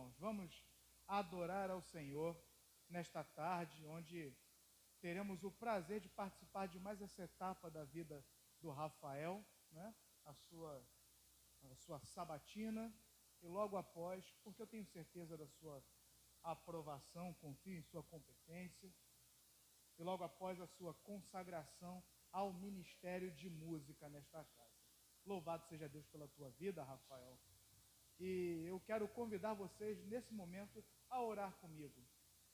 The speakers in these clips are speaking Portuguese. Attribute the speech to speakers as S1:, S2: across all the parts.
S1: irmãos, vamos adorar ao Senhor nesta tarde, onde teremos o prazer de participar de mais essa etapa da vida do Rafael, né? a sua sabatina, e logo após, porque eu tenho certeza da sua aprovação, confio em sua competência, e logo após a sua consagração ao ministério de música nesta casa. Louvado seja Deus pela tua vida, Rafael. E eu quero convidar vocês, nesse momento, a orar comigo,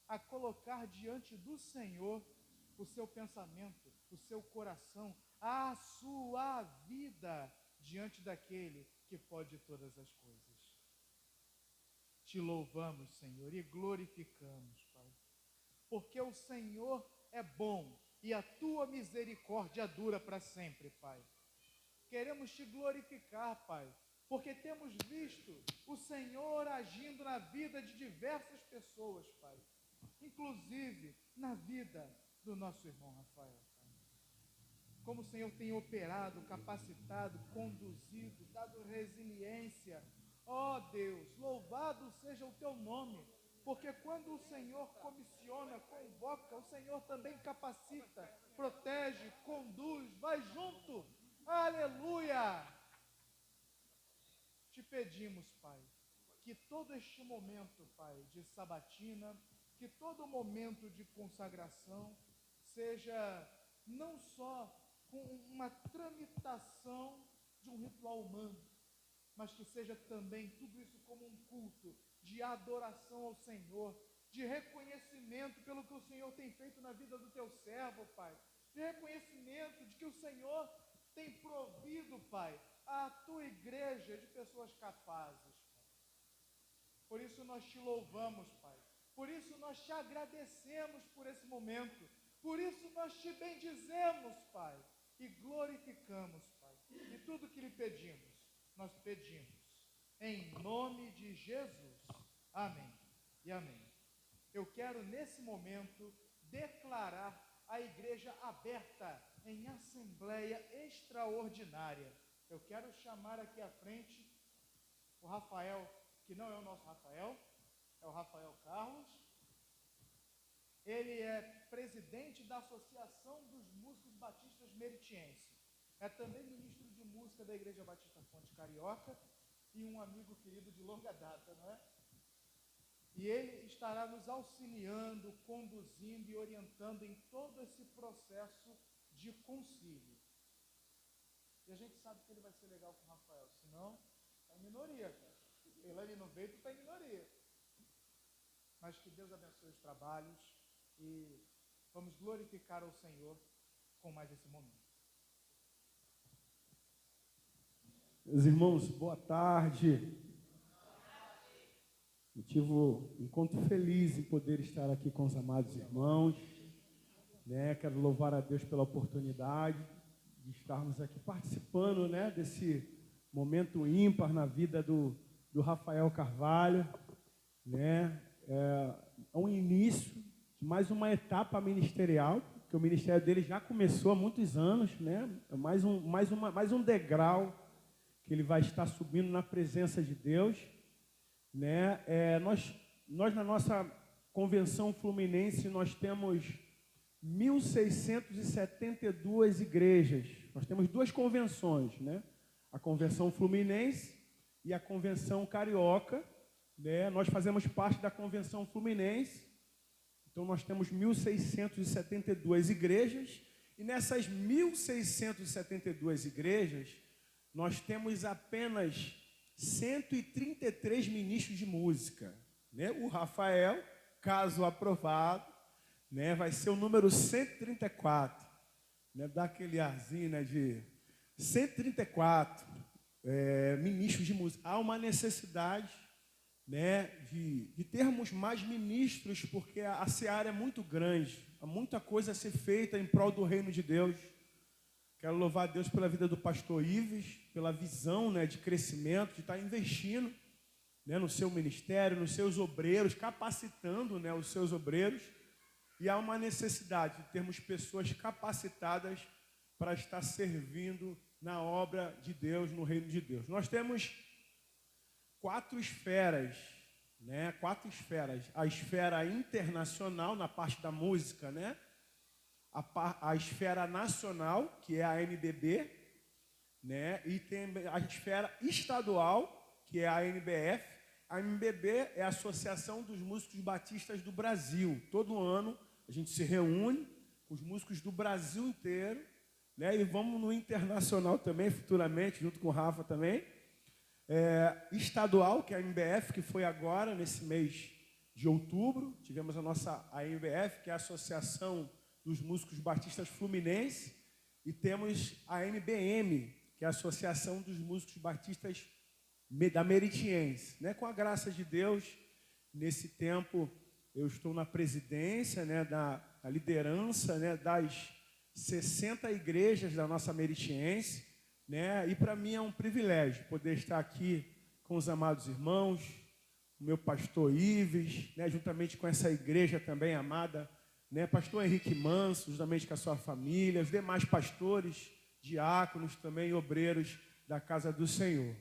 S1: a colocar diante do Senhor o seu pensamento, o seu coração, a sua vida diante daquele que pode todas as coisas. Te louvamos, Senhor, e glorificamos, Pai, porque o Senhor é bom e a tua misericórdia dura para sempre, Pai. Queremos te glorificar, Pai, porque temos visto o Senhor agindo na vida de diversas pessoas, Pai, inclusive na vida do nosso irmão Rafael, Pai. Como o Senhor tem operado, capacitado, conduzido, dado resiliência. Ó Deus, louvado seja o teu nome, porque quando o Senhor comissiona, convoca, o Senhor também capacita, protege, conduz, vai junto. Aleluia! Te pedimos, Pai, que todo este momento, Pai, de sabatina, que todo momento de consagração seja não só com uma tramitação de um ritual humano, mas que seja também tudo isso como um culto de adoração ao Senhor, de reconhecimento pelo que o Senhor tem feito na vida do teu servo, Pai, de reconhecimento de que o Senhor tem provido, Pai, a tua igreja de pessoas capazes, Pai. Por isso nós te louvamos, Pai, por isso nós te agradecemos por esse momento, por isso nós te bendizemos, Pai, e glorificamos, Pai, e tudo que lhe pedimos, nós pedimos, em nome de Jesus. Amém e amém. Eu quero, nesse momento, declarar a igreja aberta em assembleia extraordinária. Eu quero chamar aqui à frente o Rafael, que não é o nosso Rafael, é o Rafael Carlos. Ele é presidente da Associação dos Músicos Batistas Meritienses. É também ministro de música da Igreja Batista Fonte Carioca e um amigo querido de longa data, não é? E ele estará nos auxiliando, conduzindo e orientando em todo esse processo de concílio. E a gente sabe que ele vai ser legal com o Rafael, senão está em minoria, cara. Ele não veio, tu está em minoria. Mas que Deus abençoe os trabalhos e vamos glorificar ao Senhor com mais esse momento.
S2: Meus irmãos, boa tarde. Encontro feliz em poder estar aqui com os amados irmãos, né? Quero louvar a Deus pela oportunidade de estarmos aqui participando, né, desse momento ímpar na vida do Rafael Carvalho, né? É um início de mais uma etapa ministerial, que o ministério dele já começou há muitos anos, né? É mais um degrau que ele vai estar subindo na presença de Deus, né? Nós na nossa convenção fluminense, nós temos 1.672 igrejas. Nós temos duas convenções, né? A convenção fluminense e a convenção carioca, né? Nós fazemos parte da convenção fluminense, então nós temos 1.672 igrejas, e nessas 1.672 igrejas, nós temos apenas 133 ministros de música, né? O Rafael, caso aprovado, né, vai ser o número 134, né? Dá aquele arzinho, né, de 134 ministros de música. Há uma necessidade, né, de termos mais ministros, porque a seara é muito grande, há muita coisa a ser feita em prol do reino de Deus. Quero louvar a Deus pela vida do pastor Ives, pela visão, né, de crescimento, de estar investindo, né, no seu ministério, nos seus obreiros, capacitando, né, os seus obreiros. E há uma necessidade de termos pessoas capacitadas para estar servindo na obra de Deus, no reino de Deus. Nós temos 4 esferas, né? 4 esferas. A esfera internacional, na parte da música, né? A esfera nacional, que é a NBB, né? E tem a esfera estadual, que é a NBF. A NBB é a Associação dos Músicos Batistas do Brasil. Todo ano a gente se reúne com os músicos do Brasil inteiro, né? E vamos no internacional também, futuramente, junto com o Rafa também. Estadual, que é a NBF, que foi agora, nesse mês de outubro. Tivemos a NBF, que é a Associação dos Músicos Batistas Fluminense. E temos a NBM, que é a Associação dos Músicos Batistas da Meritiense, né? Com a graça de Deus, nesse tempo eu estou na presidência, né, da liderança, né, das 60 igrejas da nossa Meritiense, né? E para mim é um privilégio poder estar aqui com os amados irmãos, o meu pastor Ives, né, juntamente com essa igreja também amada, né, pastor Henrique Manso, juntamente com a sua família, os demais pastores, diáconos também, obreiros da casa do Senhor.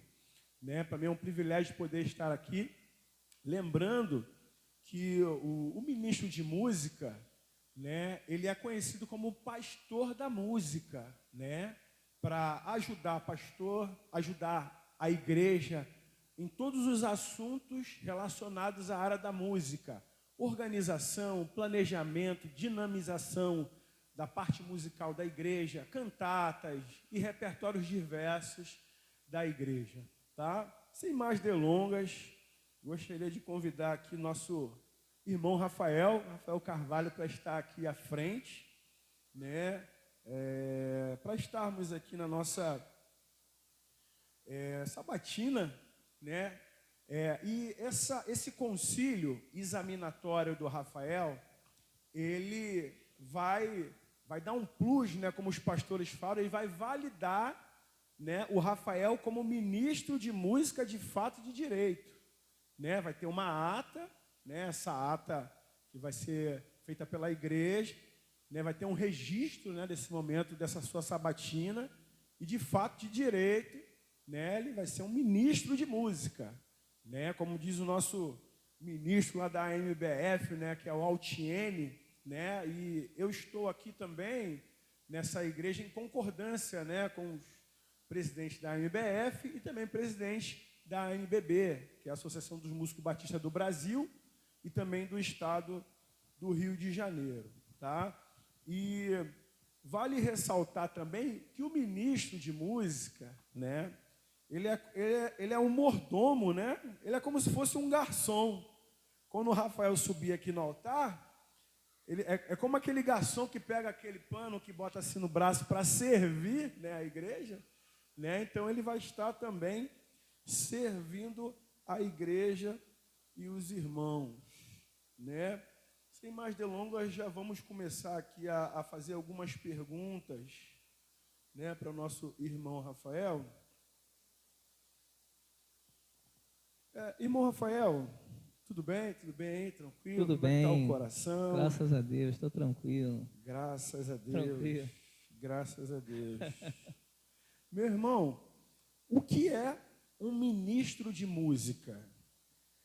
S2: Né? Para mim é um privilégio poder estar aqui, lembrando que o ministro de música, né, ele é conhecido como pastor da música, né, para ajudar a igreja em todos os assuntos relacionados à área da música, organização, planejamento, dinamização da parte musical da igreja, cantatas e repertórios diversos da igreja. Tá? Sem mais delongas, gostaria de convidar aqui nosso irmão Rafael Carvalho, para estar aqui à frente, né? Para estarmos aqui na nossa sabatina, né? E esse concílio examinatório do Rafael, ele vai dar um plus, né? Como os pastores falam, ele vai validar, né, o Rafael como ministro de música de fato e de direito, né? Vai ter uma ata, né? Essa ata que vai ser feita pela igreja, né? Vai ter um registro, né, desse momento, dessa sua sabatina, e de fato de direito, né, ele vai ser um ministro de música, né? Como diz o nosso ministro lá da MBF, né, que é o Altiene, né? E eu estou aqui também nessa igreja em concordância, né, com os presidente da MBF e também presidente da NBB, que é a Associação dos Músicos Batistas do Brasil e também do estado do Rio de Janeiro, tá? E vale ressaltar também que o ministro de música, né, ele é um mordomo, né? Ele é como se fosse um garçom. Quando o Rafael subir aqui no altar, ele é como aquele garçom que pega aquele pano que bota assim no braço para servir, né, a igreja. Né? Então ele vai estar também servindo a igreja e os irmãos, né? Sem mais delongas, já vamos começar aqui a fazer algumas perguntas, né, para o nosso irmão Rafael. Irmão Rafael, tudo bem? Tudo bem? Tranquilo?
S3: Tudo
S2: Como é que
S3: bem.
S2: está o coração?
S3: Graças a Deus, estou tranquilo.
S2: Graças a Deus.
S3: Tranquilo.
S2: Graças a Deus. Meu irmão, o que é um ministro de música?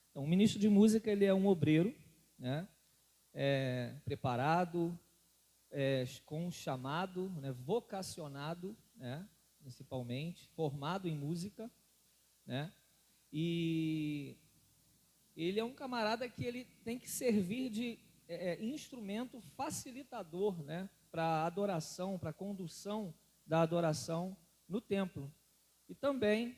S3: Então, o ministro de música, ele é um obreiro, né? Preparado, com chamado, né? Vocacionado, né? Principalmente, formado em música, né? E ele é um camarada que ele tem que servir de instrumento facilitador, né? Para a adoração, para a condução da adoração no templo. E também,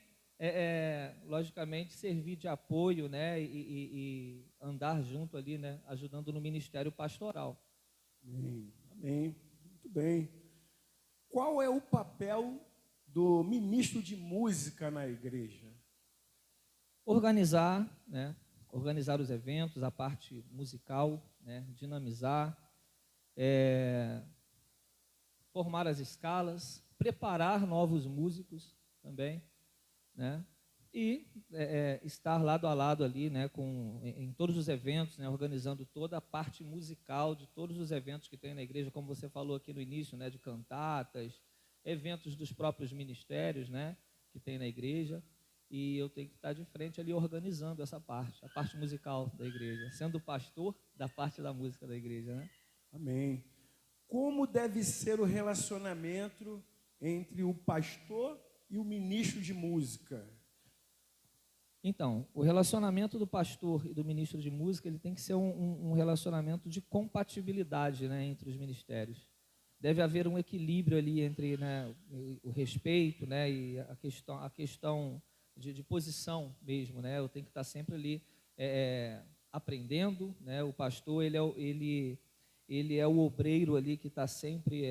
S3: logicamente, servir de apoio, né, e andar junto ali, né, ajudando no ministério pastoral.
S2: Amém. Muito bem. Qual é o papel do ministro de música na igreja?
S3: Organizar, né, organizar os eventos, a parte musical, né, dinamizar, formar as escalas, preparar novos músicos também, né? E estar lado a lado ali, né, em todos os eventos, né, organizando toda a parte musical de todos os eventos que tem na igreja, como você falou aqui no início, né, de cantatas, eventos dos próprios ministérios, né, que tem na igreja. e eu tenho que estar de frente ali organizando essa parte, a parte musical da igreja, sendo pastor da parte da música da igreja, né?
S2: Amém. Como deve ser o relacionamento entre o pastor e o ministro de música?
S3: Então, o relacionamento do pastor e do ministro de música, ele tem que ser um relacionamento de compatibilidade, né, entre os ministérios. Deve haver um equilíbrio ali entre, né, o respeito, né, e a questão de posição mesmo, né? Eu tenho que estar sempre ali aprendendo, né? O pastor, ele é o obreiro ali que está sempre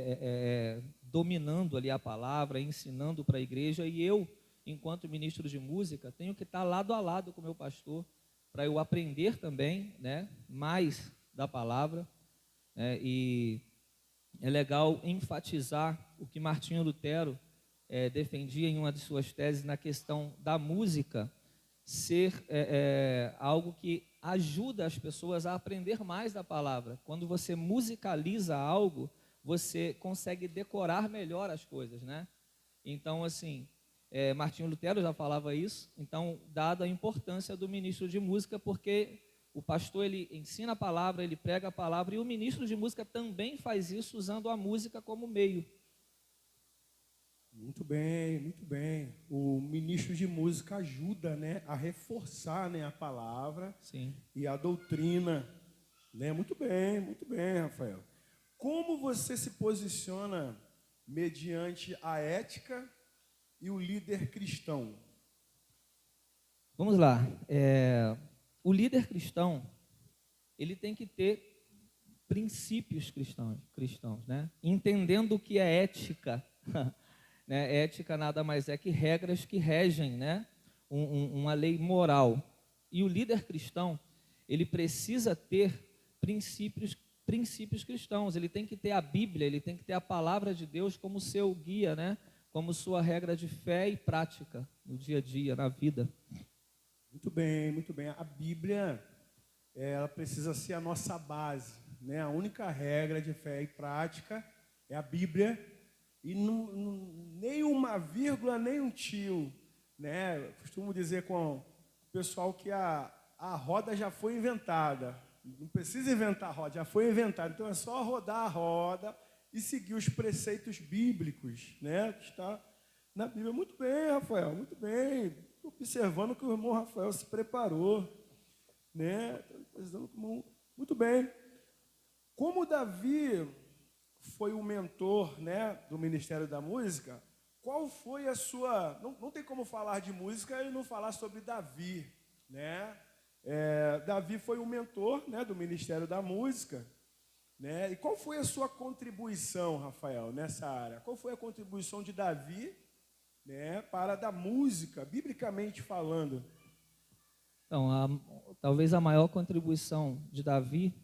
S3: dominando ali a palavra, ensinando para a igreja, e eu, enquanto ministro de música, tenho que estar lado a lado com o meu pastor, para eu aprender também, né, mais da palavra, né, e é legal enfatizar o que Martinho Lutero defendia em uma de suas teses na questão da música ser algo que ajuda as pessoas a aprender mais da palavra. Quando você musicaliza algo, você consegue decorar melhor as coisas, né? Então, assim, Martinho Lutero já falava isso. Então, dada a importância do ministro de música, porque o pastor, ele ensina a palavra, ele prega a palavra, e o ministro de música também faz isso usando a música como meio.
S2: Muito bem, muito bem. O ministro de música ajuda, né, a reforçar, né, a palavra.
S3: Sim.
S2: E a doutrina, né? Muito bem, Rafael. Como você se posiciona mediante a ética e o líder cristão?
S3: Vamos lá. O líder cristão, ele tem que ter princípios cristãos, né? Entendendo o que é ética. Né? Ética nada mais é que regras que regem, né, uma lei moral. E o líder cristão, ele precisa ter princípios cristãos. Ele tem que ter a Bíblia, ele tem que ter a palavra de Deus como seu guia, né, como sua regra de fé e prática no dia a dia, na vida.
S2: Muito bem, muito bem. A Bíblia, ela precisa ser a nossa base, né? A única regra de fé e prática é a Bíblia. E nem uma vírgula, nem um tio, né? Eu costumo dizer com o pessoal que a roda já foi inventada. Não precisa inventar a roda, já foi inventada. Então é só rodar a roda e seguir os preceitos bíblicos, né? Que está na Bíblia. Muito bem, Rafael, muito bem. Estou observando que o irmão Rafael se preparou, né? Muito bem. Como Davi foi o mentor, né, do Ministério da Música, qual foi a sua... Não tem como falar de música e não falar sobre Davi, né? Davi foi o mentor, né, do Ministério da Música, né? E qual foi a sua contribuição, Rafael, nessa área? Qual foi a contribuição de Davi, né, para a da música, biblicamente falando?
S3: Então, talvez a maior contribuição de Davi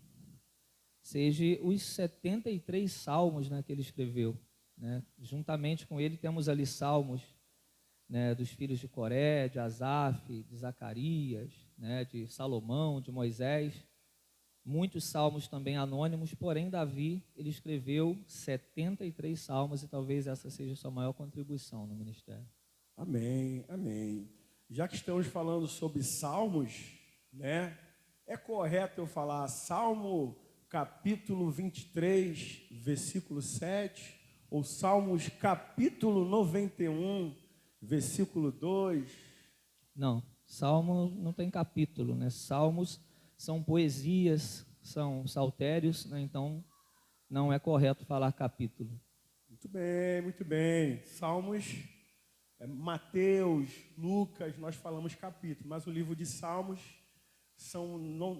S3: seja os 73 salmos, né, que ele escreveu, né? Juntamente com ele temos ali salmos, né, dos filhos de Coré, de Asaf, de Zacarias, né, de Salomão, de Moisés. Muitos salmos também anônimos, porém Davi, ele escreveu 73 salmos e talvez essa seja a sua maior contribuição no ministério.
S2: Amém, amém. Já que estamos falando sobre salmos, né, é correto eu falar Salmo capítulo 23, versículo 7, ou Salmos capítulo 91, versículo 2?
S3: Não, Salmo não tem capítulo, né? Salmos são poesias, são saltérios, né? Então não é correto falar capítulo.
S2: Muito bem, muito bem. Salmos, Mateus, Lucas, nós falamos capítulo, mas o livro de Salmos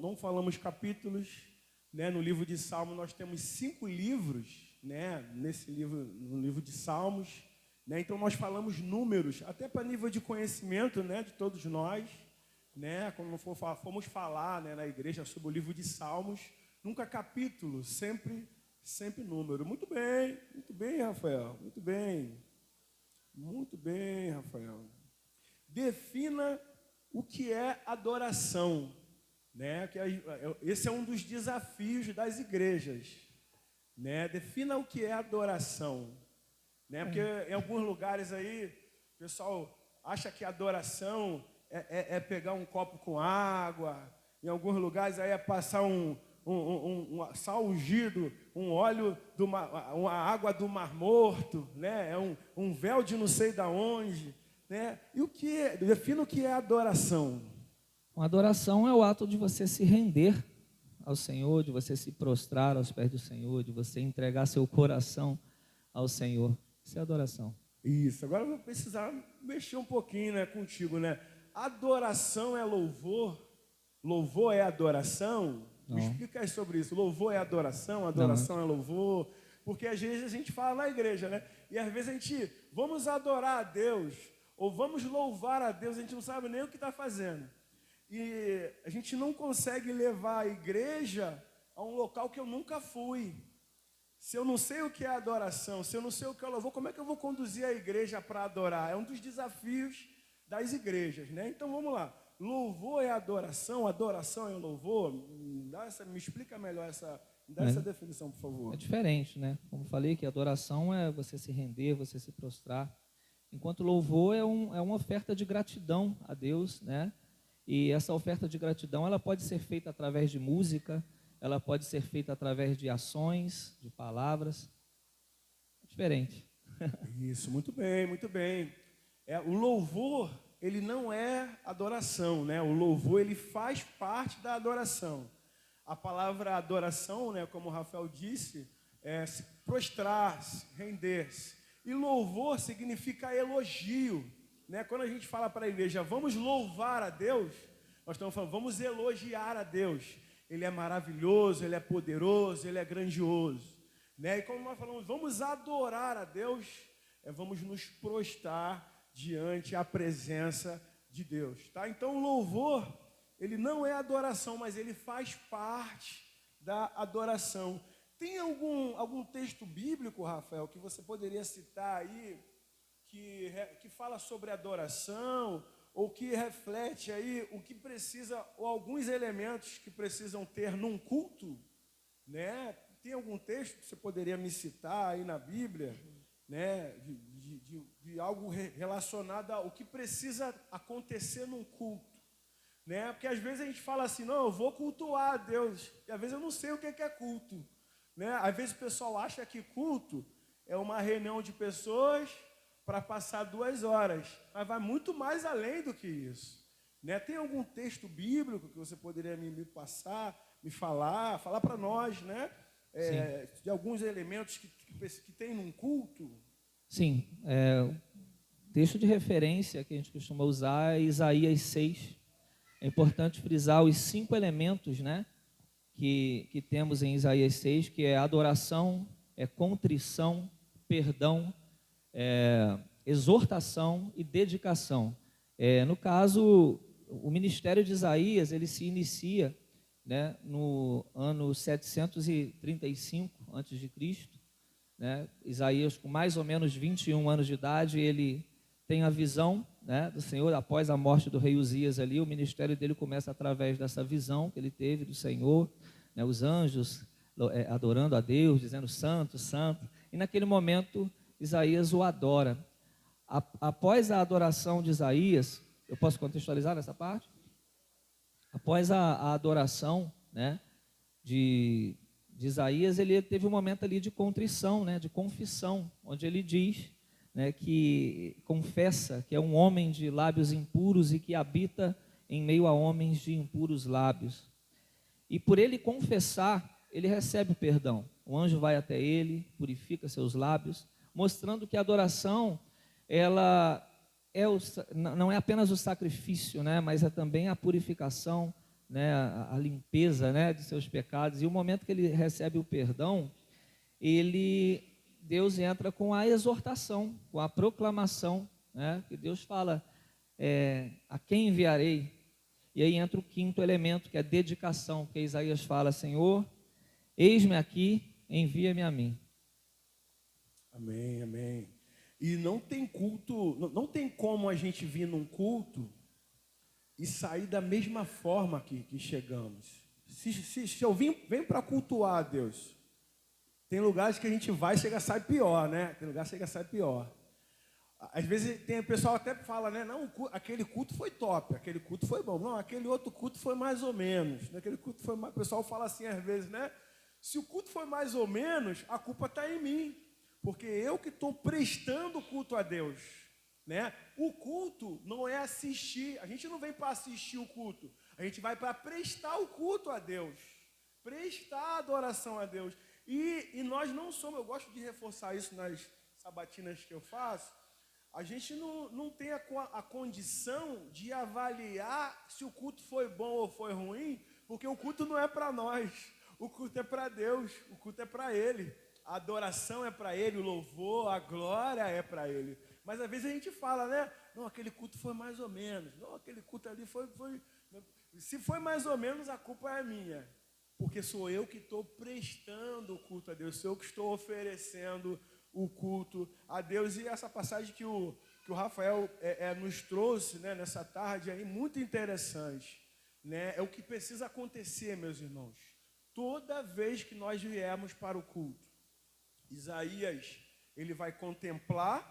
S2: não falamos capítulos. Né, no livro de Salmos nós temos 5 livros, né, no livro de Salmos, né, então nós falamos números, até para nível de conhecimento, né, de todos nós, né, quando formos falar, né, na igreja sobre o livro de Salmos, nunca capítulo, sempre número. Muito bem, Rafael, muito bem, Rafael. Defina o que é adoração. Né, esse é um dos desafios das igrejas, né? Defina o que é adoração, né? Porque em alguns lugares aí o pessoal acha que adoração é pegar um copo com água, em alguns lugares aí é passar um sal ungido, um óleo, uma água do Mar Morto, né? É um véu de não sei da onde, né? E o que é? Defina o que é adoração.
S3: Uma adoração é o ato de você se render ao Senhor, de você se prostrar aos pés do Senhor, de você entregar seu coração ao Senhor. Isso é adoração.
S2: Isso, agora eu vou precisar mexer um pouquinho, né, contigo, né? Adoração é louvor? Louvor é adoração?
S3: Não.
S2: Me explica aí sobre isso. Louvor é adoração? Adoração é louvor? Porque às vezes a gente fala na igreja, né? E às vezes a gente, vamos adorar a Deus, ou vamos louvar a Deus, a gente não sabe nem o que está fazendo. E a gente não consegue levar a igreja a um local que eu nunca fui. Se eu não sei o que é adoração, se eu não sei o que é louvor, como é que eu vou conduzir a igreja para adorar? É um dos desafios das igrejas, né? Então vamos lá. Louvor é adoração é louvor? Me explica melhor essa definição, por favor.
S3: É diferente, né? Como falei, que adoração é você se render, você se prostrar. Enquanto louvor é uma oferta de gratidão a Deus, né? E essa oferta de gratidão, ela pode ser feita através de música, ela pode ser feita através de ações, de palavras. É diferente.
S2: Isso, muito bem, muito bem. O louvor, ele não é adoração, né? O louvor, ele faz parte da adoração. A palavra adoração, né, como o Rafael disse, é se prostrar, se render-se. E louvor significa elogio, né? Quando a gente fala para a igreja, vamos louvar a Deus, nós estamos falando, vamos elogiar a Deus. Ele é maravilhoso, Ele é poderoso, Ele é grandioso, né? E como nós falamos, vamos adorar a Deus, vamos nos prostrar diante a presença de Deus, tá? Então o louvor, ele não é adoração, mas ele faz parte da adoração. Tem algum texto bíblico, Rafael, que você poderia citar aí, que fala sobre adoração, ou que reflete aí o que precisa, ou alguns elementos que precisam ter num culto, né? Tem algum texto que você poderia me citar aí na Bíblia, né? De algo relacionado ao que precisa acontecer num culto, né? Porque às vezes a gente fala assim, não, eu vou cultuar a Deus, e às vezes eu não sei o que é culto, né? Às vezes o pessoal acha que culto é uma reunião de pessoas para passar 2 horas, mas vai muito mais além do que isso, né? Tem algum texto bíblico que você poderia me passar, me falar para nós, né? De alguns elementos que tem num culto?
S3: Sim, texto de referência que a gente costuma usar é Isaías 6. É importante frisar os 5 elementos, né, que temos em Isaías 6, que é adoração, contrição, perdão, exortação e dedicação. No caso, o ministério de Isaías, ele se inicia, né, no ano 735 a.C., né? Isaías, com mais ou menos 21 anos de idade, ele tem a visão, né, do Senhor. Após a morte do rei Uzias ali, o ministério dele começa através dessa visão que ele teve do Senhor, né, os anjos adorando a Deus, dizendo santo, santo, e naquele momento Isaías o adora. Após a adoração de Isaías, eu posso contextualizar nessa parte? Após a adoração, né, de Isaías, ele teve um momento ali de contrição, né, de confissão, onde ele diz, né, que confessa que é um homem de lábios impuros e que habita em meio a homens de impuros lábios. E por ele confessar, ele recebe o perdão. O anjo vai até ele, purifica seus lábios, mostrando que a adoração, ela não é apenas o sacrifício, né, mas é também a purificação, né, a limpeza, né, de seus pecados. E o momento que ele recebe o perdão, Deus entra com a exortação, com a proclamação, né, que Deus fala, a quem enviarei? E aí entra o 5º elemento, que é a dedicação, que Isaías fala, Senhor, eis-me aqui, envia-me a mim.
S2: Amém, amém. E não tem culto, não tem como a gente vir num culto e sair da mesma forma que chegamos. Se eu venho para cultuar a Deus, tem lugares que a gente vai, sai pior, né? Tem lugares que chega, sai pior. Às vezes tem o pessoal até fala, né? Não, aquele culto foi top, aquele culto foi bom. Não, aquele outro culto foi mais ou menos. Aquele culto foi mais... O pessoal fala assim às vezes, né? Se o culto foi mais ou menos, a culpa está em mim. Porque eu que estou prestando culto a Deus. Né? O culto não é assistir. A gente não vem para assistir o culto. A gente vai para prestar o culto a Deus. Prestar a adoração a Deus. E nós não somos... Eu gosto de reforçar isso nas sabatinas que eu faço. A gente não tem a condição de avaliar se o culto foi bom ou foi ruim, porque o culto não é para nós, o culto é para Deus, o culto é para Ele, a adoração é para Ele, o louvor, a glória é para Ele. Mas às vezes a gente fala, né? Não, aquele culto foi mais ou menos, não, aquele culto ali foi... Se foi mais ou menos, a culpa é minha, porque sou eu que estou prestando o culto a Deus, sou eu que estou oferecendo o culto a Deus. E essa passagem que o Rafael nos trouxe, né, nessa tarde aí, muito interessante, né? É o que precisa acontecer, meus irmãos, toda vez que nós viemos para o culto. Isaías, ele vai contemplar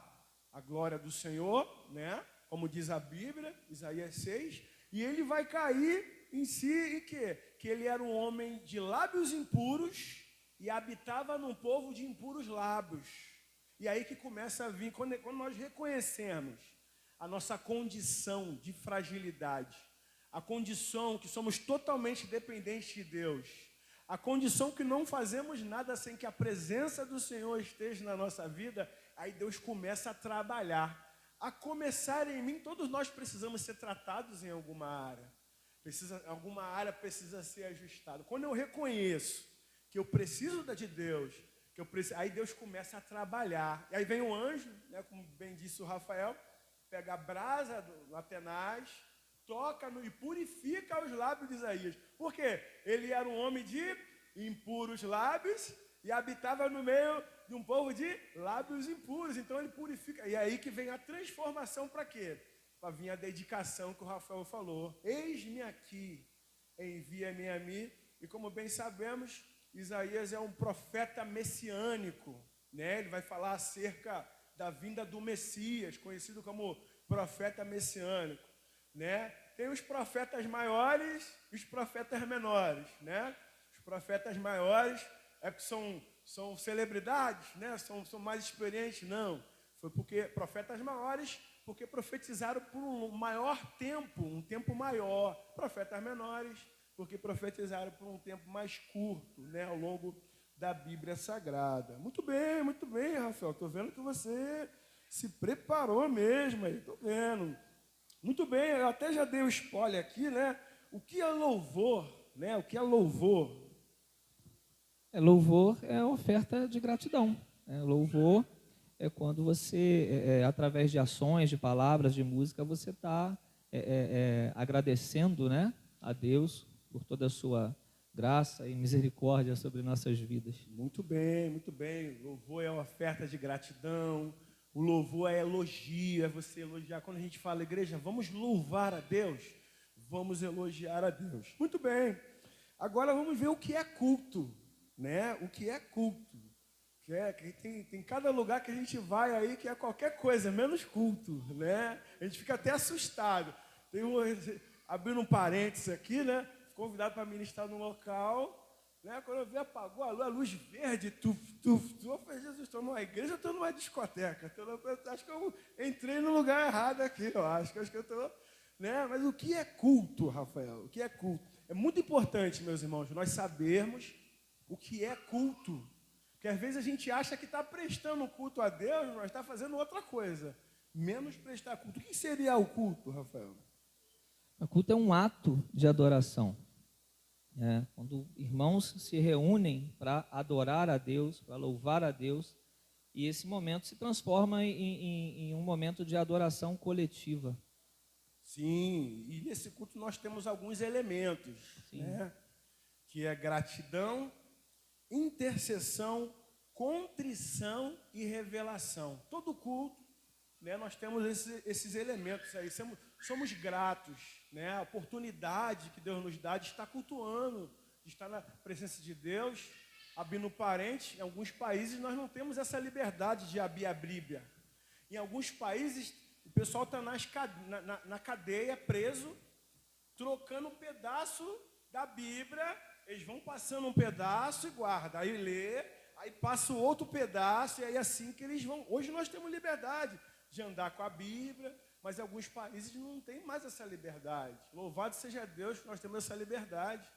S2: a glória do Senhor, né? Como diz a Bíblia, Isaías 6, e ele vai cair em si e que ele era um homem de lábios impuros e habitava num povo de impuros lábios. E aí que começa a vir, quando nós reconhecemos a nossa condição de fragilidade, a condição que somos totalmente dependentes de Deus, a condição que não fazemos nada sem que a presença do Senhor esteja na nossa vida, aí Deus começa a trabalhar. A começar em mim, todos nós precisamos ser tratados em alguma área. Alguma área precisa ser ajustada. Quando eu reconheço que eu preciso de Deus, aí Deus começa a trabalhar. E aí vem o anjo, né, como bem disse o Rafael, pega a brasa do Atenaz, toca e purifica os lábios de Isaías. Por quê? Ele era um homem de impuros lábios e habitava no meio de um povo de lábios impuros. Então ele purifica. E aí que vem a transformação para quê? Para vir a dedicação que o Rafael falou. Eis-me aqui, envia-me a mim. E como bem sabemos, Isaías é um profeta messiânico, né? Ele vai falar acerca da vinda do Messias, conhecido como profeta messiânico, né? Tem os profetas maiores e os profetas menores, né? Os profetas maiores que são celebridades, né? São mais experientes, não. Foi porque profetas maiores, porque profetizaram por um maior tempo, um tempo maior. Profetas menores, porque profetizaram por um tempo mais curto, né, ao longo da Bíblia Sagrada. Muito bem, Rafael. Estou vendo que você se preparou mesmo aí. Estou vendo. Muito bem, eu até já dei o spoiler aqui, né? O que é louvor, né? O que é louvor?
S3: Louvor é oferta de gratidão. Louvor é quando você, através de ações, de palavras, de música, você está agradecendo, né, a Deus por toda a sua graça e misericórdia sobre nossas vidas.
S2: Muito bem, muito bem. Louvor é oferta de gratidão. O louvor é elogio, é você elogiar. Quando a gente fala, igreja, vamos louvar a Deus, vamos elogiar a Deus. Muito bem. Agora vamos ver o que é culto, né? O que é culto. Tem cada lugar que a gente vai aí que é qualquer coisa, menos culto, né? A gente fica até assustado. Abrindo um parênteses aqui, né? Convidado para ministrar no local, né? Quando eu vi, apagou a luz verde, eu falei, Jesus, estou numa igreja, estou numa discoteca. Acho que eu entrei no lugar errado aqui, eu acho que eu estou, né? Mas o que é culto, Rafael? O que é culto? É muito importante, meus irmãos, nós sabermos o que é culto. Porque às vezes a gente acha que está prestando culto a Deus, mas está fazendo outra coisa, menos prestar culto. O que seria o culto, Rafael?
S3: O culto é um ato de adoração. Quando irmãos se reúnem para adorar a Deus, para louvar a Deus, e esse momento se transforma em um momento de adoração coletiva.
S2: Sim, e nesse culto nós temos alguns elementos, né? Que é gratidão, intercessão, contrição e revelação. Todo culto, né, nós temos esses elementos aí. Somos gratos, né? A oportunidade que Deus nos dá de estar cultuando, de estar na presença de Deus. Abrindo parente, em alguns países nós não temos essa liberdade de abrir a Bíblia. Em alguns países, o pessoal está na cadeia, preso, trocando um pedaço da Bíblia. Eles vão passando um pedaço e guardam. Aí lê, aí passa o outro pedaço, e aí assim que eles vão. Hoje nós temos liberdade de andar com a Bíblia, mas em alguns países não tem mais essa liberdade. Louvado seja Deus que nós temos essa liberdade,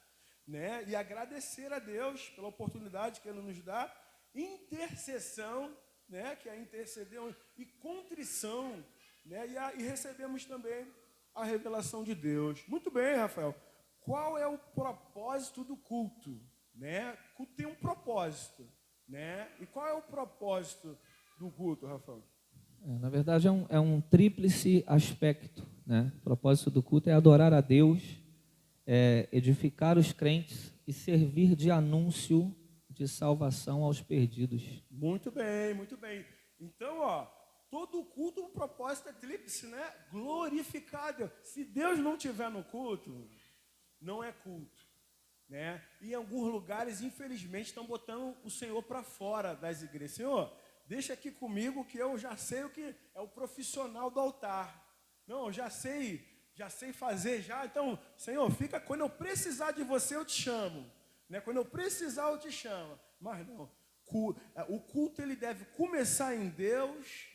S2: né? E agradecer a Deus pela oportunidade que Ele nos dá. Intercessão, né? Que é interceder, e contrição, né? E recebemos também a revelação de Deus. Muito bem, Rafael. Qual é o propósito do culto? Né? O culto tem um propósito, né? E qual é o propósito do culto, Rafael?
S3: Na verdade, é um tríplice aspecto, né? O propósito do culto é adorar a Deus, edificar os crentes e servir de anúncio de salvação aos perdidos.
S2: Muito bem, muito bem. Então, ó, todo culto, o propósito é tríplice, né? Glorificar a Deus. Se Deus não estiver no culto, não é culto, né? E em alguns lugares, infelizmente, estão botando o Senhor para fora das igrejas. Senhor, deixa aqui comigo que eu já sei o que é o profissional do altar. Não, eu já sei fazer já. Então, Senhor, fica, quando eu precisar de você, eu te chamo, né? Quando eu precisar, eu te chamo. Mas não, o culto ele deve começar em Deus,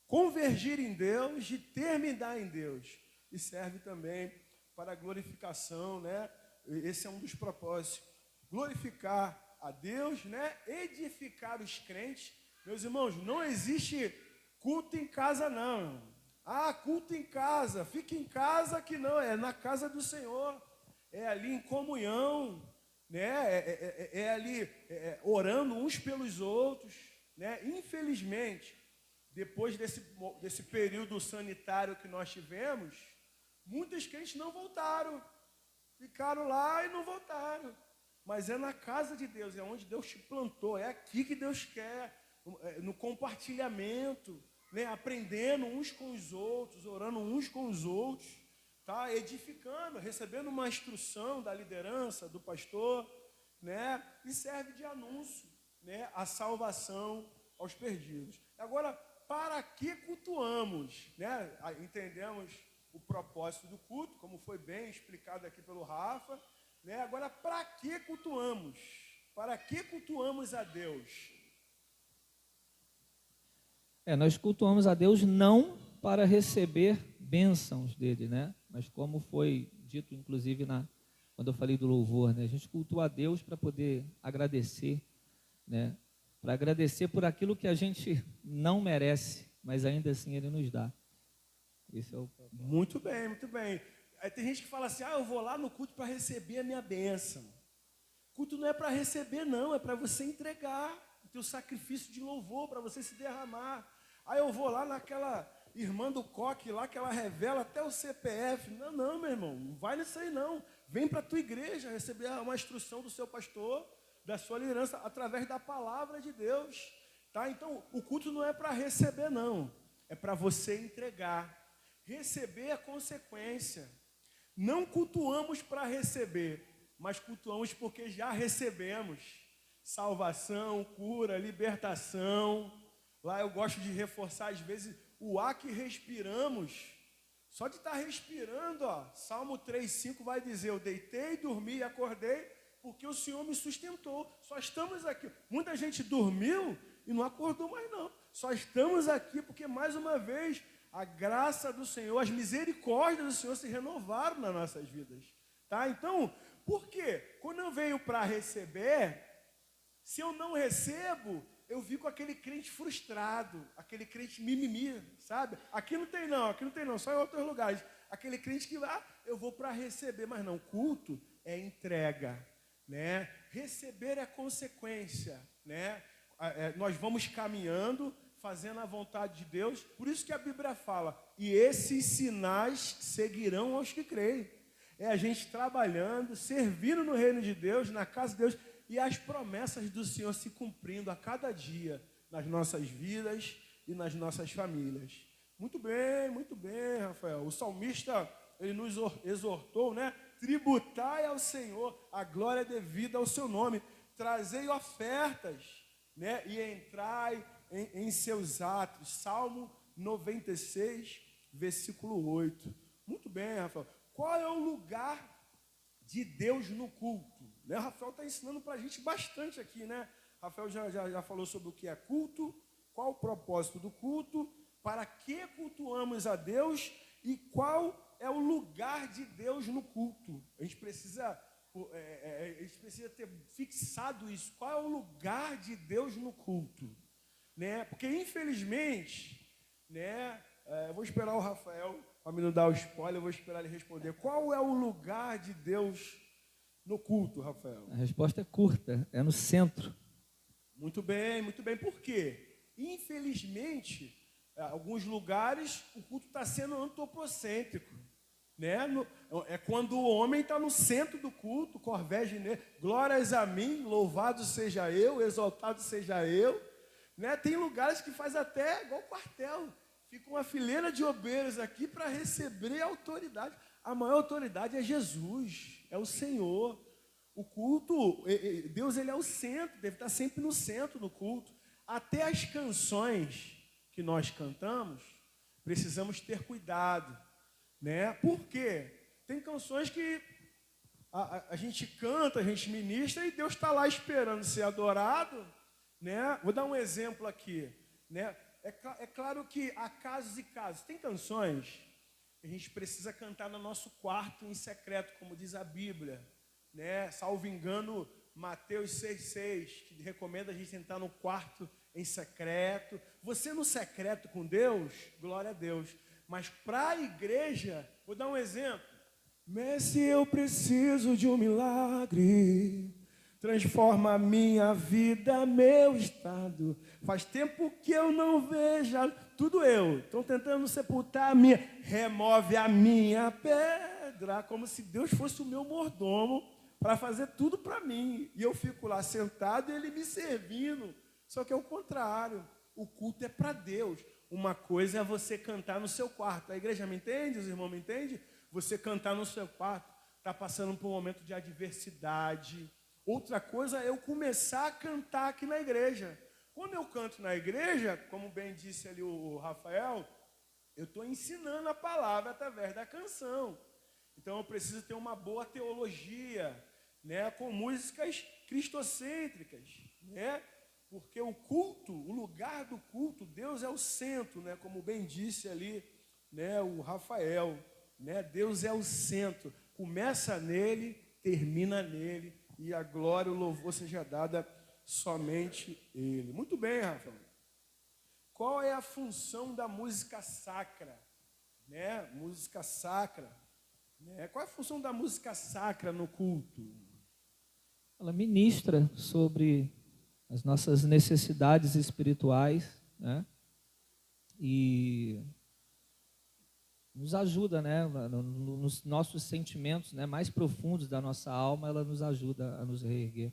S2: convergir em Deus e terminar em Deus. E serve também para a glorificação, né? Esse é um dos propósitos. Glorificar a Deus, né? Edificar os crentes. Meus irmãos, não existe culto em casa, não. Ah, culto em casa. Fica em casa que não. É na casa do Senhor. É ali em comunhão, né? É ali orando uns pelos outros, né? Infelizmente, depois desse período sanitário que nós tivemos, muitos crentes não voltaram, ficaram lá e não voltaram. Mas é na casa de Deus, é onde Deus te plantou, é aqui que Deus quer, no compartilhamento, né? Aprendendo uns com os outros, orando uns com os outros, tá? Edificando, recebendo uma instrução da liderança, do pastor, né? E serve de anúncio, né? A salvação aos perdidos. Agora, para que cultuamos, né? Entendemos o propósito do culto, como foi bem explicado aqui pelo Rafa, né? Agora, para que cultuamos? Para que cultuamos a Deus?
S3: Nós cultuamos a Deus não para receber bênçãos dele, né? Mas como foi dito, inclusive, quando eu falei do louvor, né? A gente cultua a Deus para poder agradecer, né? Para agradecer por aquilo que a gente não merece, mas ainda assim Ele nos dá. Esse é o propósito.
S2: Muito bem, muito bem. Aí tem gente que fala assim, eu vou lá no culto para receber a minha bênção. Culto não é para receber, não, é para você entregar o teu sacrifício de louvor, para você se derramar. Aí eu vou lá naquela irmã do coque lá, que ela revela até o CPF. Não, meu irmão, não vai nisso aí não. Vem para a tua igreja receber uma instrução do seu pastor, da sua liderança, através da palavra de Deus. Tá? Então, o culto não é para receber, não. É para você entregar. Receber é consequência. Não cultuamos para receber, mas cultuamos porque já recebemos salvação, cura, libertação. Lá eu gosto de reforçar, às vezes, o ar que respiramos. Só de estar respirando, ó, Salmo 3,5 vai dizer, eu deitei, dormi e acordei, porque o Senhor me sustentou. Só estamos aqui. Muita gente dormiu e não acordou mais não. Só estamos aqui porque, mais uma vez, a graça do Senhor, as misericórdias do Senhor se renovaram nas nossas vidas. Tá? Então, por quê? Quando eu venho para receber, se eu não recebo, eu fico aquele crente frustrado, aquele crente mimimi, sabe? Aqui não tem não, só em outros lugares. Aquele crente que eu vou para receber, mas não, culto é entrega, né? Receber é consequência, né? Nós vamos caminhando, fazendo a vontade de Deus, por isso que a Bíblia fala, e esses sinais seguirão aos que creem. É a gente trabalhando, servindo no reino de Deus, na casa de Deus, e as promessas do Senhor se cumprindo a cada dia nas nossas vidas e nas nossas famílias. Muito bem, Rafael. O salmista, ele nos exortou, né? Tributai ao Senhor a glória devida ao seu nome. Trazei ofertas, né? E entrai em seus atos. Salmo 96, versículo 8. Muito bem, Rafael. Qual é o lugar de Deus no culto? Né? O Rafael está ensinando para a gente bastante aqui, né? Rafael já falou sobre o que é culto, qual o propósito do culto, para que cultuamos a Deus e qual é o lugar de Deus no culto. A gente precisa ter fixado isso. Qual é o lugar de Deus no culto? Né? Porque, infelizmente, né, eu vou esperar o Rafael para me não dar o spoiler, eu vou esperar ele responder. Qual é o lugar de Deus no culto, Rafael?
S3: A resposta é curta, é no centro.
S2: Muito bem, muito bem. Por quê? Infelizmente, em alguns lugares, o culto está sendo antropocêntrico. Né? É quando o homem está no centro do culto, corveja nele, glórias a mim, louvado seja eu, exaltado seja eu. Né? Tem lugares que faz até igual quartel. Fica uma fileira de obreiros aqui para receber a autoridade. A maior autoridade é Jesus, é o Senhor. O culto, Deus ele é o centro, deve estar sempre no centro do culto. Até as canções que nós cantamos, precisamos ter cuidado. Né? Por quê? Tem canções que a gente canta, a gente ministra e Deus está lá esperando ser adorado. Né? Vou dar um exemplo aqui. Né? É claro que há casos e casos. Tem canções que a gente precisa cantar no nosso quarto em secreto, como diz a Bíblia. Né? Salvo engano, Mateus 6,6, que recomenda a gente entrar no quarto em secreto. Você no secreto com Deus, glória a Deus. Mas para a igreja, vou dar um exemplo. Mestre, eu preciso de um milagre. Transforma a minha vida, meu estado. Faz tempo que eu não vejo. Tudo eu. Estão tentando sepultar a minha. Remove a minha pedra. Como se Deus fosse o meu mordomo para fazer tudo para mim. E eu fico lá sentado e ele me servindo. Só que é o contrário. O culto é para Deus. Uma coisa é você cantar no seu quarto. A igreja me entende? Os irmãos me entendem? Você cantar no seu quarto, está passando por um momento de adversidade. Outra coisa é eu começar a cantar aqui na igreja. Quando eu canto na igreja, como bem disse ali o Rafael, eu estou ensinando a palavra através da canção. Então eu preciso ter uma boa teologia, né, com músicas cristocêntricas, né? Porque o culto, o lugar do culto, Deus é o centro, né? Como bem disse ali, né, o Rafael, né? Deus é o centro. Começa nele, termina nele, e a glória, o louvor seja dada somente ele. Muito bem, Rafael. Qual é a função da música sacra? Né? Música sacra. Né? Qual é a função da música sacra no culto?
S3: Ela ministra sobre as nossas necessidades espirituais, né? E nos ajuda, né? Nos nossos sentimentos, né, mais profundos da nossa alma, ela nos ajuda a nos reerguer.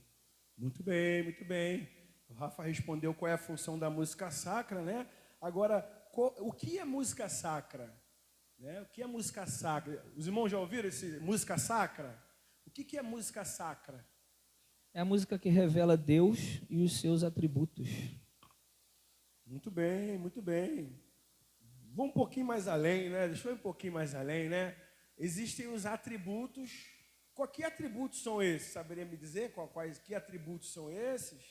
S2: Muito bem, muito bem. O Rafa respondeu qual é a função da música sacra, né? Agora, o que é música sacra? Né? O que é música sacra? Os irmãos já ouviram esse música sacra? O que é música sacra?
S3: É a música que revela Deus e os seus atributos.
S2: Muito bem, muito bem. Vamos um pouquinho mais além, né? Deixa eu ir um pouquinho mais além, né? Existem os atributos. Que atributos são esses? Saberia me dizer que atributos são esses?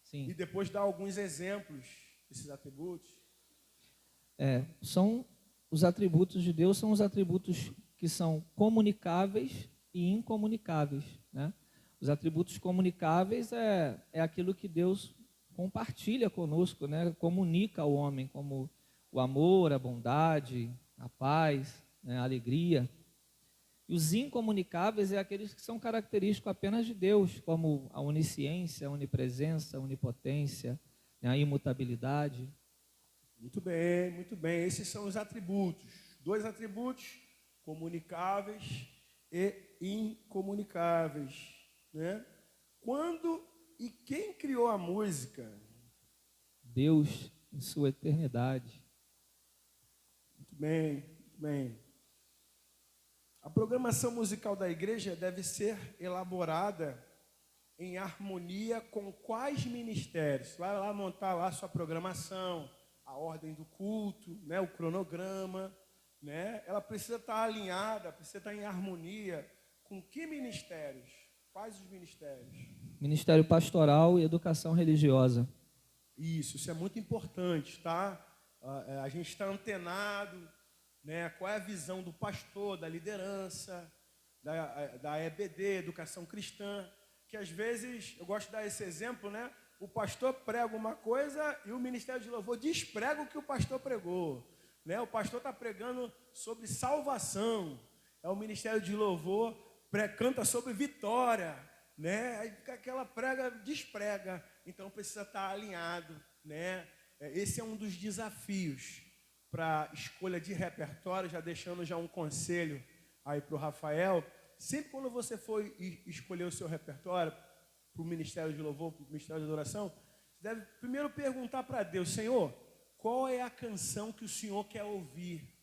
S3: Sim.
S2: E depois dar alguns exemplos desses atributos.
S3: São os atributos de Deus, são os atributos que são comunicáveis e incomunicáveis, né? Os atributos comunicáveis é aquilo que Deus compartilha conosco, né? Comunica ao homem, como o amor, a bondade, a paz, né? A alegria. E os incomunicáveis é aqueles que são característicos apenas de Deus, como a onisciência, a onipresença, a onipotência, né? A imutabilidade.
S2: Muito bem, muito bem. Esses são os atributos. 2 atributos, comunicáveis e incomunicáveis. Né? Quando e quem criou a música?
S3: Deus em sua eternidade.
S2: Muito bem, muito bem. A programação musical da igreja deve ser elaborada em harmonia com quais ministérios? Vai lá montar lá sua programação, a ordem do culto, né, o cronograma, né? Ela precisa estar alinhada, precisa estar em harmonia com que ministérios? Quais os ministérios?
S3: Ministério pastoral e educação religiosa.
S2: Isso é muito importante, tá? A gente está antenado, né? Qual é a visão do pastor, da liderança, da EBD, Educação Cristã, que às vezes, eu gosto de dar esse exemplo, né? O pastor prega uma coisa e o Ministério de Louvor desprega o que o pastor pregou, né? O pastor está pregando sobre salvação, o Ministério de Louvor canta sobre vitória, né? Aí fica aquela prega, desprega, então precisa estar alinhado, né? Esse é um dos desafios para escolha de repertório, já deixando já um conselho aí para o Rafael. Sempre quando você for escolher o seu repertório para o Ministério de Louvor, para o Ministério de Adoração, você deve primeiro perguntar para Deus: Senhor, qual é a canção que o Senhor quer ouvir?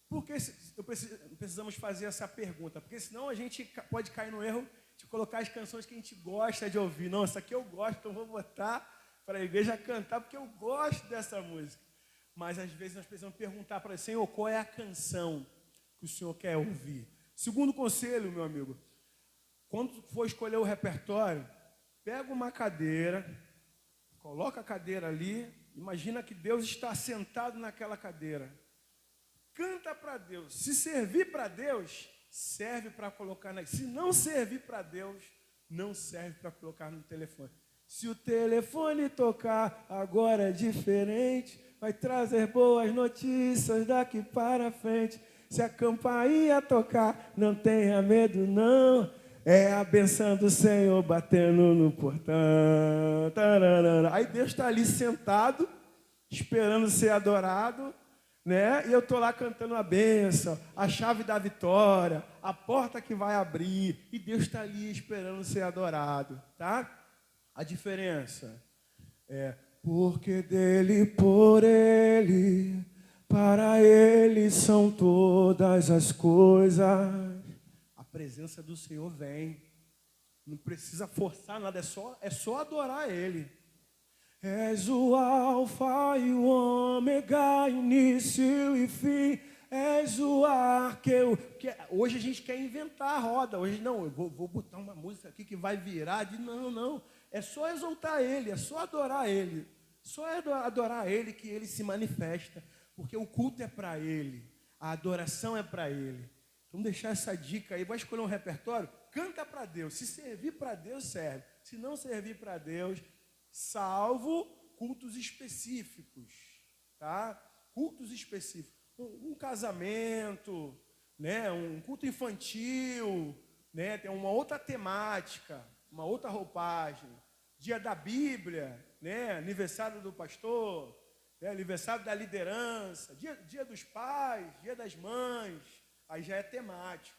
S2: Por que precisamos fazer essa pergunta? Porque senão a gente pode cair no erro de colocar as canções que a gente gosta de ouvir. Não, essa aqui eu gosto, então vou botar para a igreja cantar porque eu gosto dessa música. Mas às vezes nós precisamos perguntar para o Senhor qual é a canção que o Senhor quer ouvir. Segundo conselho, meu amigo, quando for escolher o repertório, pega uma cadeira, coloca a cadeira ali, imagina que Deus está sentado naquela cadeira. Canta para Deus. Se servir para Deus, serve para colocar na... Se não servir para Deus, não serve para colocar no telefone. Se o telefone tocar, agora é diferente, vai trazer boas notícias daqui para frente. Se a campainha tocar, não tenha medo não, é a benção do Senhor batendo no portão. Tararara. Aí Deus está ali sentado, esperando ser adorado, né? E eu estou lá cantando a bênção, a chave da vitória, a porta que vai abrir, e Deus está ali esperando ser adorado, tá? A diferença é porque dele, por ele, para ele são todas as coisas. A presença do Senhor vem, não precisa forçar nada, é só adorar ele. És o alfa e o ômega, início e fim. És o arqueu. Hoje a gente quer inventar a roda. Hoje não, eu vou botar uma música aqui que vai virar. Não. É só exaltar ele, é só adorar ele. Só é adorar ele que ele se manifesta. Porque o culto é para ele, a adoração é para ele. Então deixar essa dica aí. Vai escolher um repertório? Canta para Deus. Se servir para Deus, serve. Se não servir para Deus, salvo cultos específicos, tá? Cultos específicos. Um casamento, né? Um culto infantil, né? Tem uma outra temática, uma outra roupagem. Dia da Bíblia, né? Aniversário do pastor, né? Aniversário da liderança, dia dos pais, dia das mães. Aí já é temático.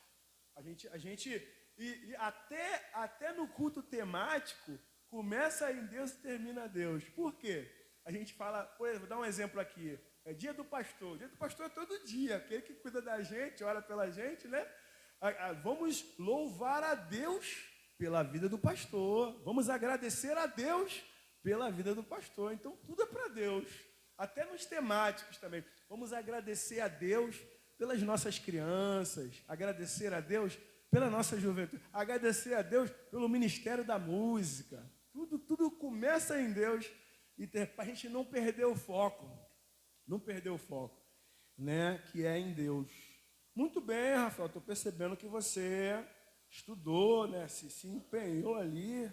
S2: A gente até no culto temático começa em Deus e termina a Deus. Por quê? A gente fala, vou dar um exemplo aqui. É dia do pastor. O dia do pastor é todo dia. Aquele que cuida da gente, ora pela gente, né? Vamos louvar a Deus pela vida do pastor. Vamos agradecer a Deus pela vida do pastor. Então, tudo é para Deus. Até nos temáticos também. Vamos agradecer a Deus pelas nossas crianças. Agradecer a Deus pela nossa juventude. Agradecer a Deus pelo ministério da música. Tudo começa em Deus, e para a gente não perder o foco, né, que é em Deus. Muito bem, Rafael, estou percebendo que você estudou, né, se empenhou ali.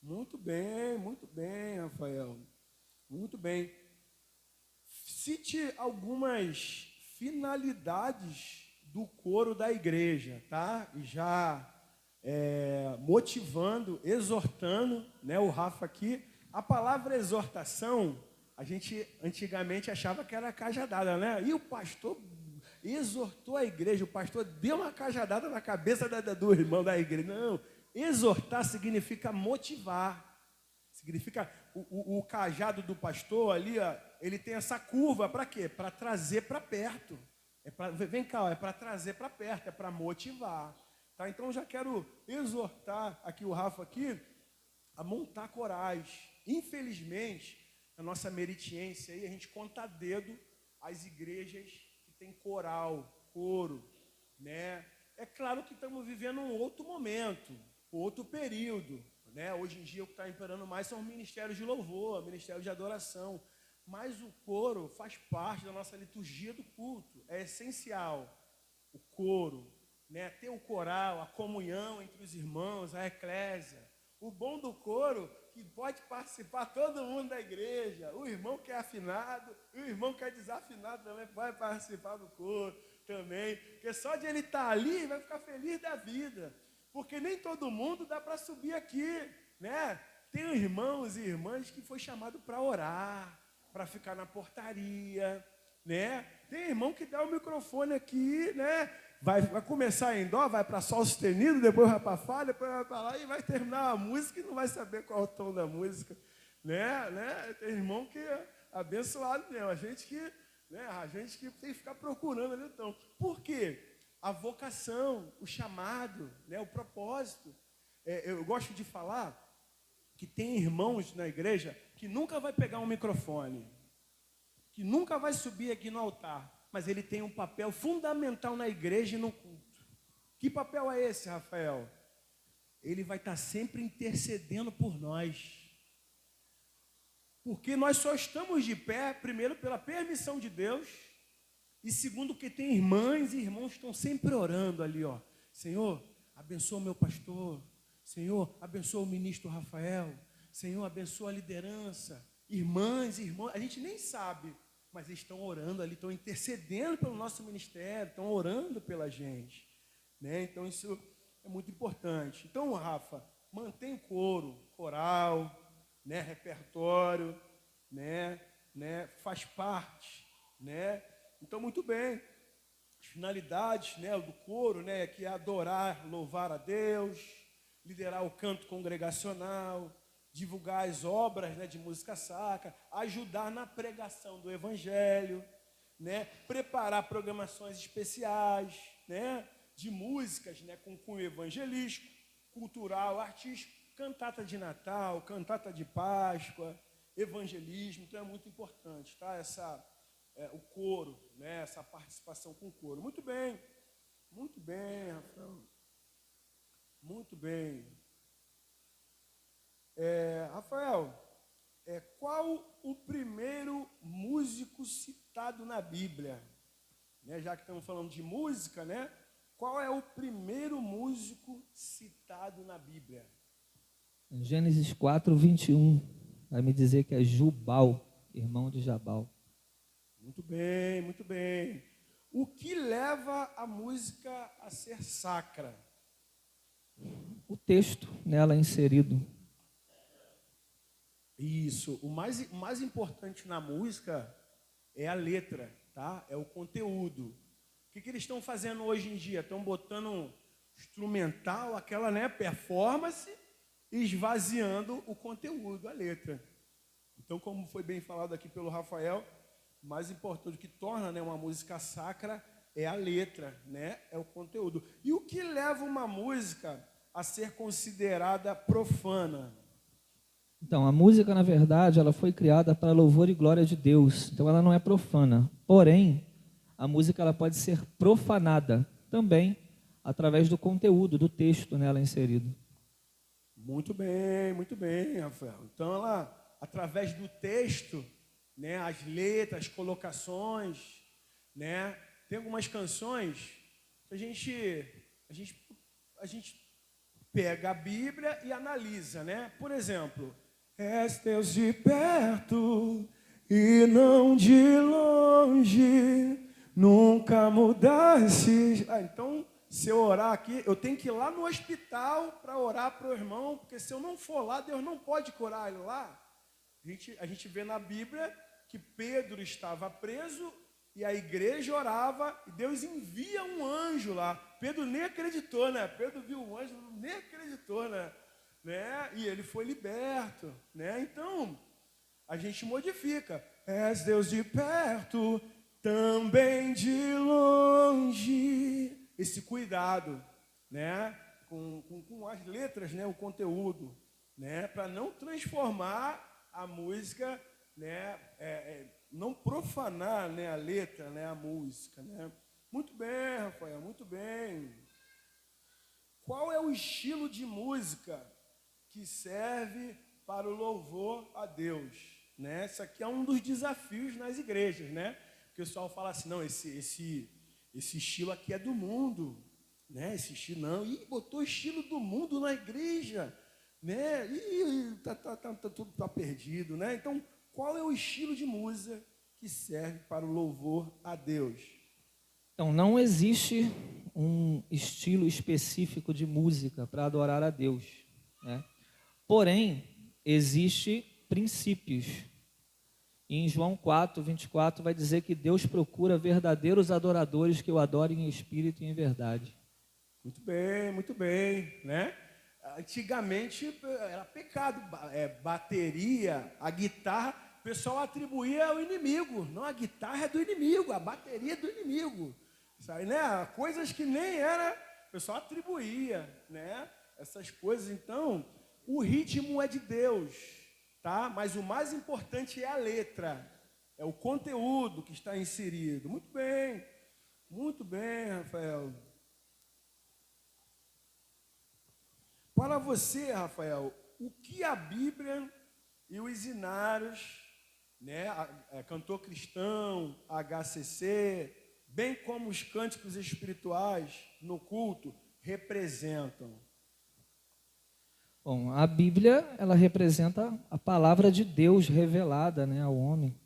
S2: Muito bem, Rafael. Muito bem. Cite algumas finalidades do coro da igreja, tá? E já motivando, exortando, né, o Rafa aqui. A palavra exortação, a gente antigamente achava que era cajadada, né? E o pastor exortou a igreja, o pastor deu uma cajadada na cabeça do irmão da igreja. Não, exortar significa motivar. Significa, o cajado do pastor ali, ó, ele tem essa curva, para quê? Para trazer para perto. Vem cá, é para trazer para perto, é para motivar. Tá? Então já quero exortar aqui o Rafa aqui a montar corais. Infelizmente, na nossa meritiência aí, a gente conta a dedo as igrejas que tem coral, coro, né? É claro que estamos vivendo um outro momento, outro período, né? Hoje em dia o que está imperando mais são os ministérios de louvor, ministérios de adoração, mas o coro faz parte da nossa liturgia do culto, é essencial. O coro, né? Ter o coral, a comunhão entre os irmãos, a eclésia. O bom do coro que pode participar todo mundo da igreja. O irmão que é afinado, o irmão que é desafinado também vai participar do coro também. Porque só de ele estar ali vai ficar feliz da vida. Porque nem todo mundo dá para subir aqui, né? Tem irmãos e irmãs que foi chamado para orar, para ficar na portaria, né? Tem irmão que dá o microfone aqui, né? Vai começar em dó, vai para sol sustenido, depois vai para fá, depois vai para lá e vai terminar a música e não vai saber qual é o tom da música, né? Tem irmão que é abençoado mesmo, a gente que tem que ficar procurando ali o tom. Por quê? A vocação, o chamado, né? O propósito. Eu gosto de falar que tem irmãos na igreja que nunca vai pegar um microfone, que nunca vai subir aqui no altar, mas ele tem um papel fundamental na igreja e no culto. Que papel é esse, Rafael? Ele vai estar sempre intercedendo por nós. Porque nós só estamos de pé, primeiro, pela permissão de Deus, e segundo, que tem irmãs e irmãos que estão sempre orando ali, ó. Senhor, abençoa o meu pastor. Senhor, abençoa o ministro Rafael. Senhor, abençoa a liderança. Irmãs e irmãos, a gente nem sabe, mas eles estão orando ali, estão intercedendo pelo nosso ministério, estão orando pela gente, né? Então isso é muito importante. Então, Rafa, mantém coro, coral, né? Repertório, né? Faz parte, né? Então, muito bem. As finalidades, né, do coro, né, que é adorar, louvar a Deus, liderar o canto congregacional, divulgar as obras, né, de música sacra, ajudar na pregação do evangelho, né, preparar programações especiais, né, de músicas, né, com cunho evangelístico, cultural, artístico, cantata de Natal, cantata de Páscoa, evangelismo. Então é muito importante, tá? O coro, né, essa participação com o coro. Muito bem, Rafael. Muito bem. Rafael, qual o primeiro músico citado na Bíblia? Né, já que estamos falando de música, né? Qual é o primeiro músico citado na Bíblia?
S3: Em Gênesis 4, 21, vai me dizer que é Jubal, irmão de Jabal.
S2: Muito bem, muito bem. O que leva a música a ser sacra?
S3: O texto nela inserido.
S2: Isso. O mais importante na música é a letra, tá? É o conteúdo. O que eles estão fazendo hoje em dia? Estão botando um instrumental, aquela, né, performance, e esvaziando o conteúdo, a letra. Então, como foi bem falado aqui pelo Rafael, o mais importante, o que torna, né, uma música sacra é a letra, né? É o conteúdo. E o que leva uma música a ser considerada profana?
S3: Então, a música, na verdade, ela foi criada para louvor e glória de Deus. Então, ela não é profana. Porém, a música ela pode ser profanada também através do conteúdo, do texto nela inserido.
S2: Muito bem, Rafael. Então, ela, através do texto, né, as letras, as colocações, né, tem algumas canções que a gente pega a Bíblia e analisa, né? Por exemplo, és Deus de perto e não de longe, nunca mudastes. Então, se eu orar aqui, eu tenho que ir lá no hospital para orar para o irmão, porque se eu não for lá, Deus não pode curar ele lá. A gente vê na Bíblia que Pedro estava preso e a igreja orava e Deus envia um anjo lá. Pedro nem acreditou, né? Pedro viu um anjo, nem acreditou, né? E ele foi liberto, né? Então, a gente modifica. És Deus de perto, também de longe. Esse cuidado, né? Com as letras, né? O conteúdo, né? Para não transformar a música né, não profanar, né, a letra, né, a música, né? Muito bem, Rafael, muito bem. Qual é o estilo de música que serve para o louvor a Deus, né? Isso aqui é um dos desafios nas igrejas, né? O pessoal fala assim, não, esse estilo aqui é do mundo, né? Esse estilo não, botou o estilo do mundo na igreja, né? Tudo tá perdido, né? Então, qual é o estilo de música que serve para o louvor a Deus?
S3: Então, não existe um estilo específico de música para adorar a Deus, né? Porém, existe princípios. E em João 4:24 vai dizer que Deus procura verdadeiros adoradores que o adorem em espírito e em verdade.
S2: Muito bem, né? Antigamente era pecado, bateria, a guitarra, o pessoal atribuía ao inimigo. Não, a guitarra é do inimigo, a bateria é do inimigo. Sabe, né? Coisas que nem era, o pessoal atribuía, né? Essas coisas. Então, o ritmo é de Deus, tá? Mas o mais importante é a letra, é o conteúdo que está inserido. Muito bem, Rafael. Para você, Rafael, o que a Bíblia e os inários, né, cantor cristão, HCC, bem como os cânticos espirituais no culto, representam?
S3: Bom, a Bíblia, ela representa a palavra de Deus revelada, né, ao homem.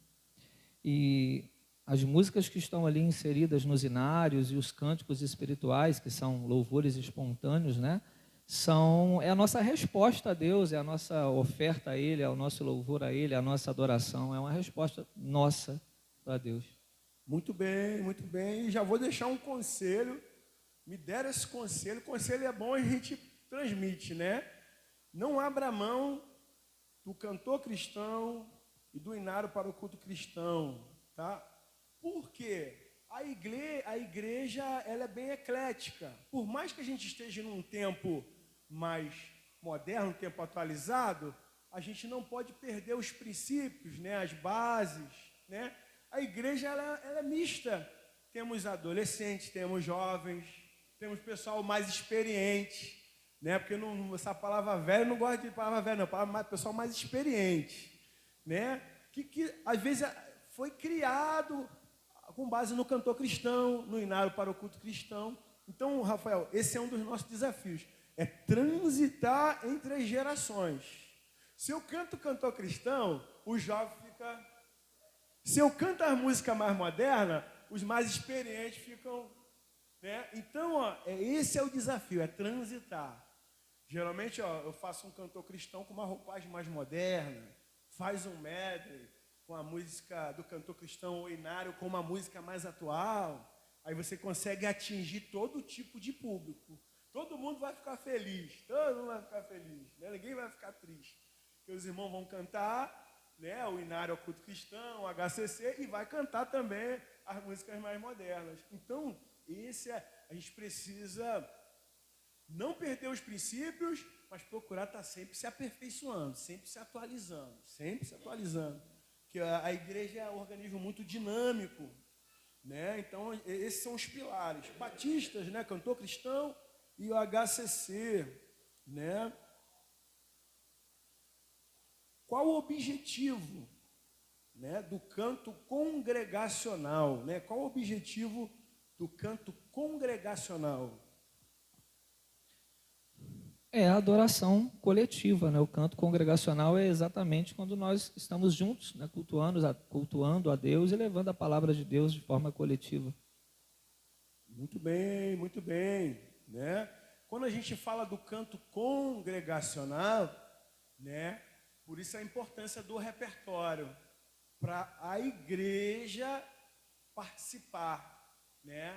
S3: E as músicas que estão ali inseridas nos inários e os cânticos espirituais, que são louvores espontâneos, né, é a nossa resposta a Deus, é a nossa oferta a Ele, é o nosso louvor a Ele, é a nossa adoração, é uma resposta nossa para Deus.
S2: Muito bem, muito bem. E já vou deixar um conselho, me deram esse conselho. O conselho é bom, a gente transmite, né? Não abra mão do cantor cristão e do inário para o culto cristão, tá? Por quê? A igreja ela é bem eclética. Por mais que a gente esteja num tempo mais moderno, um tempo atualizado, a gente não pode perder os princípios, né? As bases, né? A igreja ela é mista. Temos adolescentes, temos jovens, temos pessoal mais experiente, né? Porque essa palavra velha, eu não gosto de palavra velha, não. Palavra pessoal mais experiente, né? Que às vezes foi criado com base no cantor cristão, no inário para o culto cristão. Então, Rafael, esse é um dos nossos desafios. É transitar entre as gerações. Se eu canto cantor cristão, o jovem fica... Se eu canto a música mais moderna, os mais experientes ficam... né? Então, esse é o desafio, é transitar. Geralmente, eu faço um cantor cristão com uma roupagem mais moderna, faz um medley com a música do cantor cristão ou inário com uma música mais atual. Aí você consegue atingir todo tipo de público. Todo mundo vai ficar feliz, né? Ninguém vai ficar triste. Porque os irmãos vão cantar, né, o inário ao culto cristão, o HCC, e vai cantar também as músicas mais modernas. Então, a gente precisa não perder os princípios, mas procurar estar sempre se aperfeiçoando, sempre se atualizando, Porque a igreja é um organismo muito dinâmico, né? Então, esses são os pilares. Batistas, né, cantor cristão, e o HCC, né? Qual o objetivo, né, do canto congregacional, né? Qual o objetivo do canto congregacional?
S3: É a adoração coletiva, né? O canto congregacional é exatamente quando nós estamos juntos, né? cultuando a Deus e levando a palavra de Deus de forma coletiva.
S2: Muito bem, né? Quando a gente fala do canto congregacional, né? Por isso a importância do repertório, para a igreja participar, né?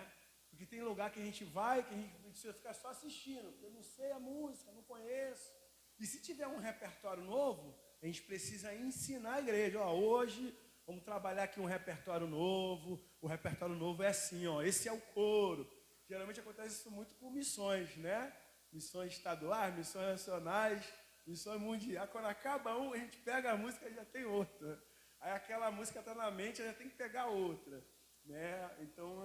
S2: Porque tem lugar que a gente vai, que a gente precisa ficar só assistindo, porque eu não sei a música, não conheço. E se tiver um repertório novo, a gente precisa ensinar a igreja. Hoje vamos trabalhar aqui um repertório novo. O repertório novo é assim, esse é o coro. Geralmente acontece isso muito com missões, né? Missões estaduais, missões nacionais, missões mundiais. Quando acaba um, a gente pega a música e já tem outra. Aí aquela música está na mente, já tem que pegar outra, né? Então,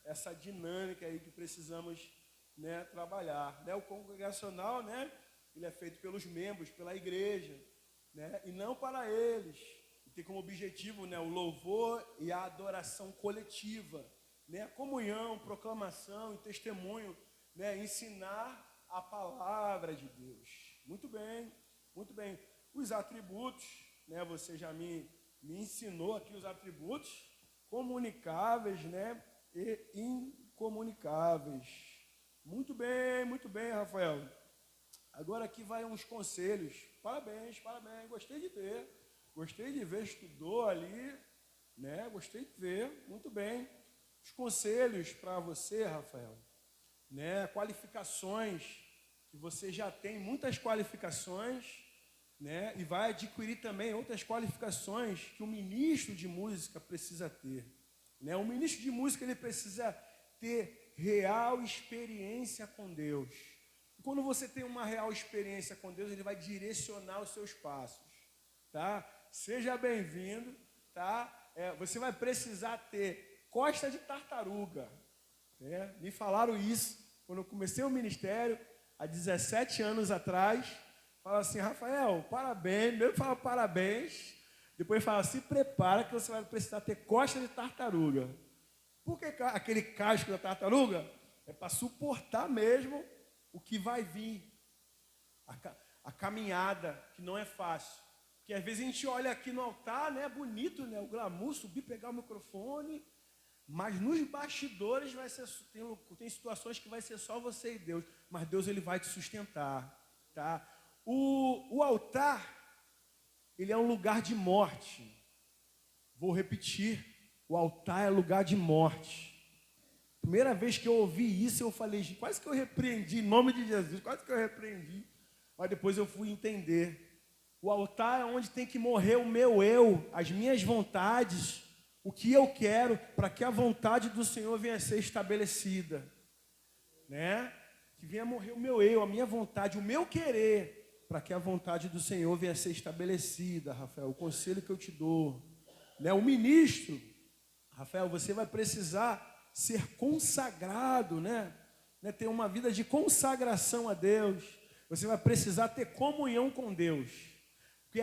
S2: essa dinâmica aí que precisamos, né, trabalhar. Né? O congregacional, né, ele é feito pelos membros, pela igreja, né, e não para eles. Tem como objetivo, né, o louvor e a adoração coletiva, né, a comunhão, proclamação e testemunho, né, ensinar a palavra de Deus. Muito bem, muito bem. Os atributos, né, você já me ensinou aqui os atributos comunicáveis, né, e incomunicáveis. Muito bem, Rafael. Agora aqui vai uns conselhos. Parabéns, gostei de ver, estudou ali, né? Gostei de ver, muito bem. Os conselhos para você, Rafael, né? Qualificações, que você já tem muitas qualificações, né? E vai adquirir também outras qualificações que o ministro de música precisa ter, né? O ministro de música, ele precisa ter real experiência com Deus. E quando você tem uma real experiência com Deus, ele vai direcionar os seus passos, tá? Seja bem-vindo, tá? Você vai precisar ter costa de tartaruga, né? Me falaram isso quando eu comecei o ministério, há 17 anos atrás. Fala assim, Rafael, parabéns. Primeiro fala parabéns, depois fala, se prepara que você vai precisar ter costa de tartaruga. Por que aquele casco da tartaruga? É para suportar mesmo o que vai vir, a caminhada, que não é fácil. Porque às vezes a gente olha aqui no altar, né, bonito, né, o glamour, subir, pegar o microfone, mas nos bastidores vai ser, tem situações que vai ser só você e Deus, mas Deus, ele vai te sustentar, tá? O altar, ele é um lugar de morte. Vou repetir, o altar é lugar de morte. Primeira vez que eu ouvi isso, eu falei, quase que eu repreendi, em nome de Jesus, quase que eu repreendi. Mas depois eu fui entender. O altar é onde tem que morrer o meu eu, as minhas vontades, o que eu quero, para que a vontade do Senhor venha a ser estabelecida. Né? Que venha morrer o meu eu, a minha vontade, o meu querer, para que a vontade do Senhor venha a ser estabelecida, Rafael. O conselho que eu te dou. Né? O ministro, Rafael, você vai precisar ser consagrado, né? Ter uma vida de consagração a Deus. Você vai precisar ter comunhão com Deus. Porque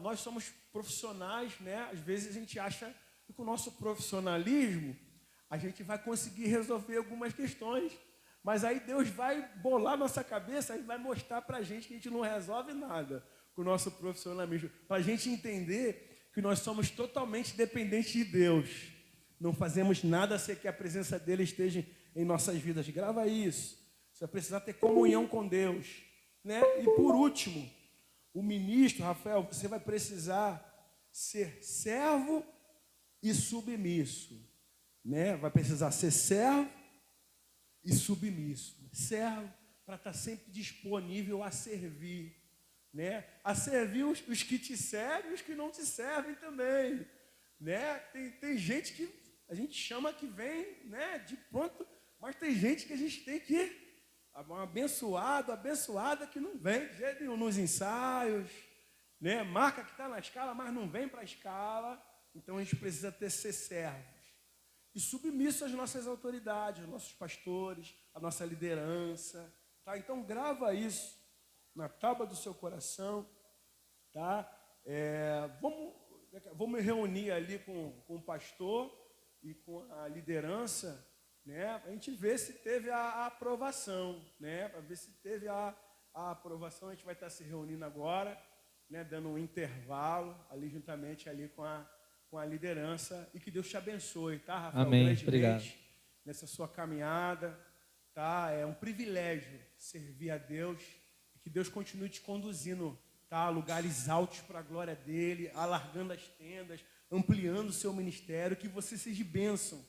S2: nós somos profissionais, né? Às vezes a gente acha que com o nosso profissionalismo a gente vai conseguir resolver algumas questões. Mas aí Deus vai bolar nossa cabeça e vai mostrar para a gente que a gente não resolve nada com o nosso profissionalismo. Para a gente entender que nós somos totalmente dependentes de Deus. Não fazemos nada sem que a presença dele esteja em nossas vidas. Grava isso. Você vai precisar ter comunhão com Deus, né? E por último, o ministro, Rafael, você vai precisar ser servo e submisso, né? Vai precisar ser servo e submisso. Servo para estar sempre disponível a servir, né? A servir os que te servem e os que não te servem também, né? Tem gente que a gente chama que vem, né, de pronto, mas tem gente que a gente tem que abençoada que não vem de jeito nenhum nos ensaios, né? Marca que está na escala, mas não vem para a escala. Então a gente precisa ser servos e submisso às nossas autoridades, aos nossos pastores, à nossa liderança, tá? Então grava isso na tábua do seu coração, tá? Vamos me reunir ali com o pastor e com a liderança, né? A gente vê se teve a aprovação, né? Para ver se teve a aprovação, a gente vai estar se reunindo agora, né? Dando um intervalo ali juntamente ali com a liderança, e que Deus te abençoe, tá, Rafael?
S3: Amém. Obrigado.
S2: Nessa sua caminhada, tá? É um privilégio servir a Deus, e que Deus continue te conduzindo, tá? A lugares altos para a glória dele, alargando as tendas, ampliando o seu ministério, que você seja bênção,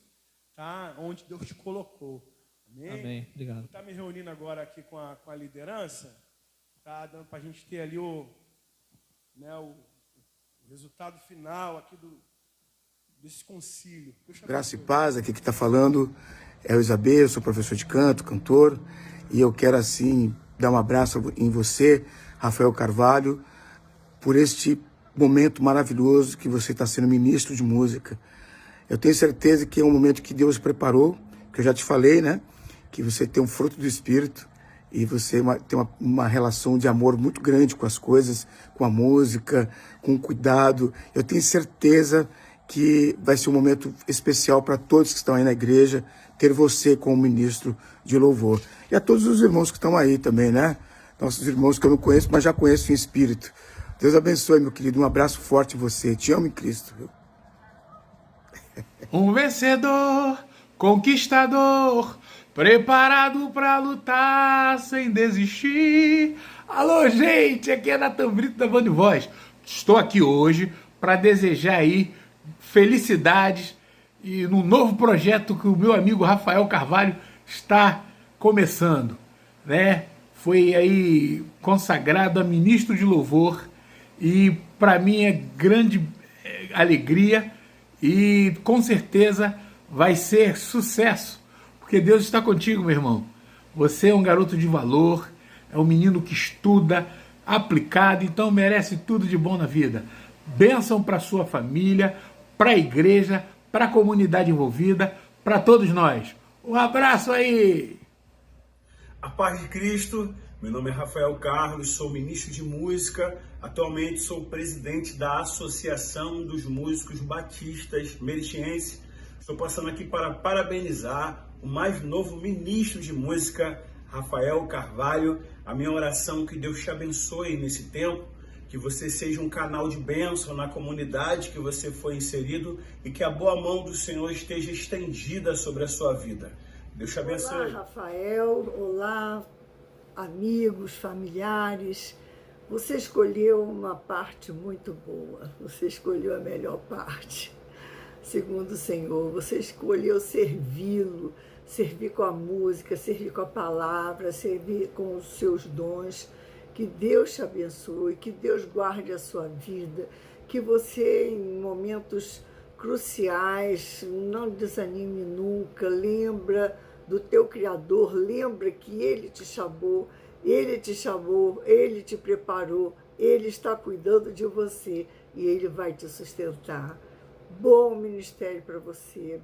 S2: tá? Onde Deus te colocou. Amém?
S3: Amém. Obrigado.
S2: Vou estar me reunindo agora aqui com a liderança, tá? Dando para a gente ter ali o resultado final aqui desse concílio.
S4: Graça e paz, aqui que está falando é o Isabel, eu sou professor de canto, cantor, e eu quero assim dar um abraço em você, Rafael Carvalho, por este momento maravilhoso que você está sendo ministro de música. Eu tenho certeza que é um momento que Deus preparou, que eu já te falei, né? Que você tem um fruto do Espírito e você tem uma relação de amor muito grande com as coisas, com a música, com o cuidado. Eu tenho certeza que vai ser um momento especial para todos que estão aí na igreja, ter você como ministro de louvor. E a todos os irmãos que estão aí também, né? Nossos irmãos que eu não conheço, mas já conheço em espírito. Deus abençoe, meu querido. Um abraço forte em você. Te amo em Cristo.
S5: Um vencedor, conquistador, preparado para lutar sem desistir. Alô, gente, aqui é Natan Brito da Band Voz. Estou aqui hoje para desejar aí felicidades e num novo projeto que o meu amigo Rafael Carvalho está começando, né? Foi aí consagrado a ministro de louvor e para mim é grande alegria e com certeza vai ser sucesso, porque Deus está contigo, meu irmão. Você é um garoto de valor, é um menino que estuda, aplicado, então merece tudo de bom na vida. Bênção para sua família, para a igreja, para a comunidade envolvida, para todos nós. Um abraço aí!
S6: A paz de Cristo, meu nome é Rafael Carlos, sou ministro de música, atualmente sou presidente da Associação dos Músicos Batistas Meritienses. Estou passando aqui para parabenizar o mais novo ministro de música, Rafael Carvalho. A minha oração é que Deus te abençoe nesse tempo, que você seja um canal de bênção na comunidade que você foi inserido e que a boa mão do Senhor esteja estendida sobre a sua vida. Deus te abençoe.
S7: Olá, Rafael. Olá, amigos, familiares. Você escolheu uma parte muito boa. Você escolheu a melhor parte, segundo o Senhor. Você escolheu servi-lo, servir com a música, servir com a palavra, servir com os seus dons. Que Deus te abençoe, que Deus guarde a sua vida, que você, em momentos cruciais, não desanime nunca, lembra do teu Criador, lembra que Ele te chamou, Ele te preparou, Ele está cuidando de você e Ele vai te sustentar. Bom ministério para você,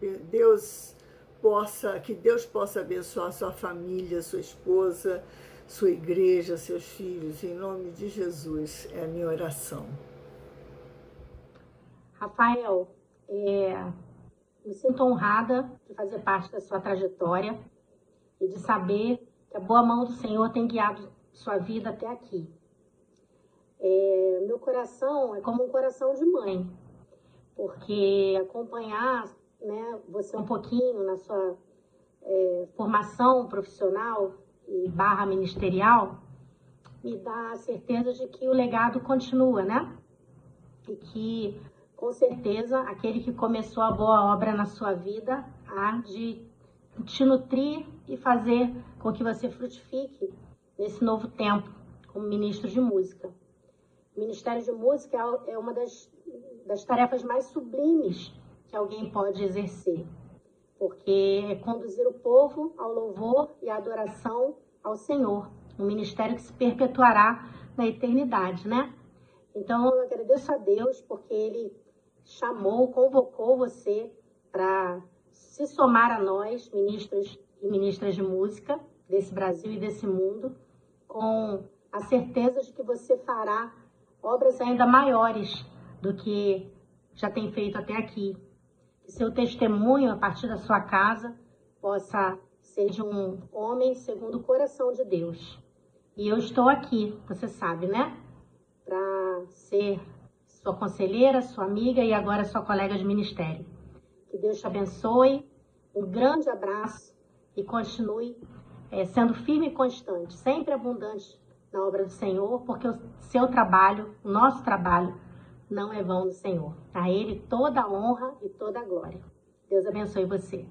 S7: que Deus possa abençoar sua família, sua esposa, sua igreja, seus filhos, em nome de Jesus, é a minha oração.
S8: Rafael, me sinto honrada de fazer parte da sua trajetória e de saber que a boa mão do Senhor tem guiado sua vida até aqui. Meu coração é como um coração de mãe, porque acompanhar, né, você um pouquinho na sua formação profissional e / ministerial me dá a certeza de que o legado continua, né? E que, com certeza, aquele que começou a boa obra na sua vida há de te nutrir e fazer com que você frutifique nesse novo tempo como ministro de música. O Ministério de Música é uma das tarefas mais sublimes que alguém pode exercer, porque é conduzir o povo ao louvor e à adoração ao Senhor, um ministério que se perpetuará na eternidade, né? Então, eu agradeço a Deus porque Ele convocou você para se somar a nós, ministros e ministras de música desse Brasil e desse mundo, com a certeza de que você fará obras ainda maiores do que já tem feito até aqui. Que seu testemunho, a partir da sua casa, possa ser de um homem segundo o coração de Deus. E eu estou aqui, você sabe, né? Para ser sua conselheira, sua amiga e agora sua colega de ministério. Que Deus te abençoe, um grande abraço e continue sendo firme e constante, sempre abundante na obra do Senhor, porque o seu trabalho, o nosso trabalho, não é vão no Senhor. A Ele toda a honra e toda a glória. Deus abençoe você.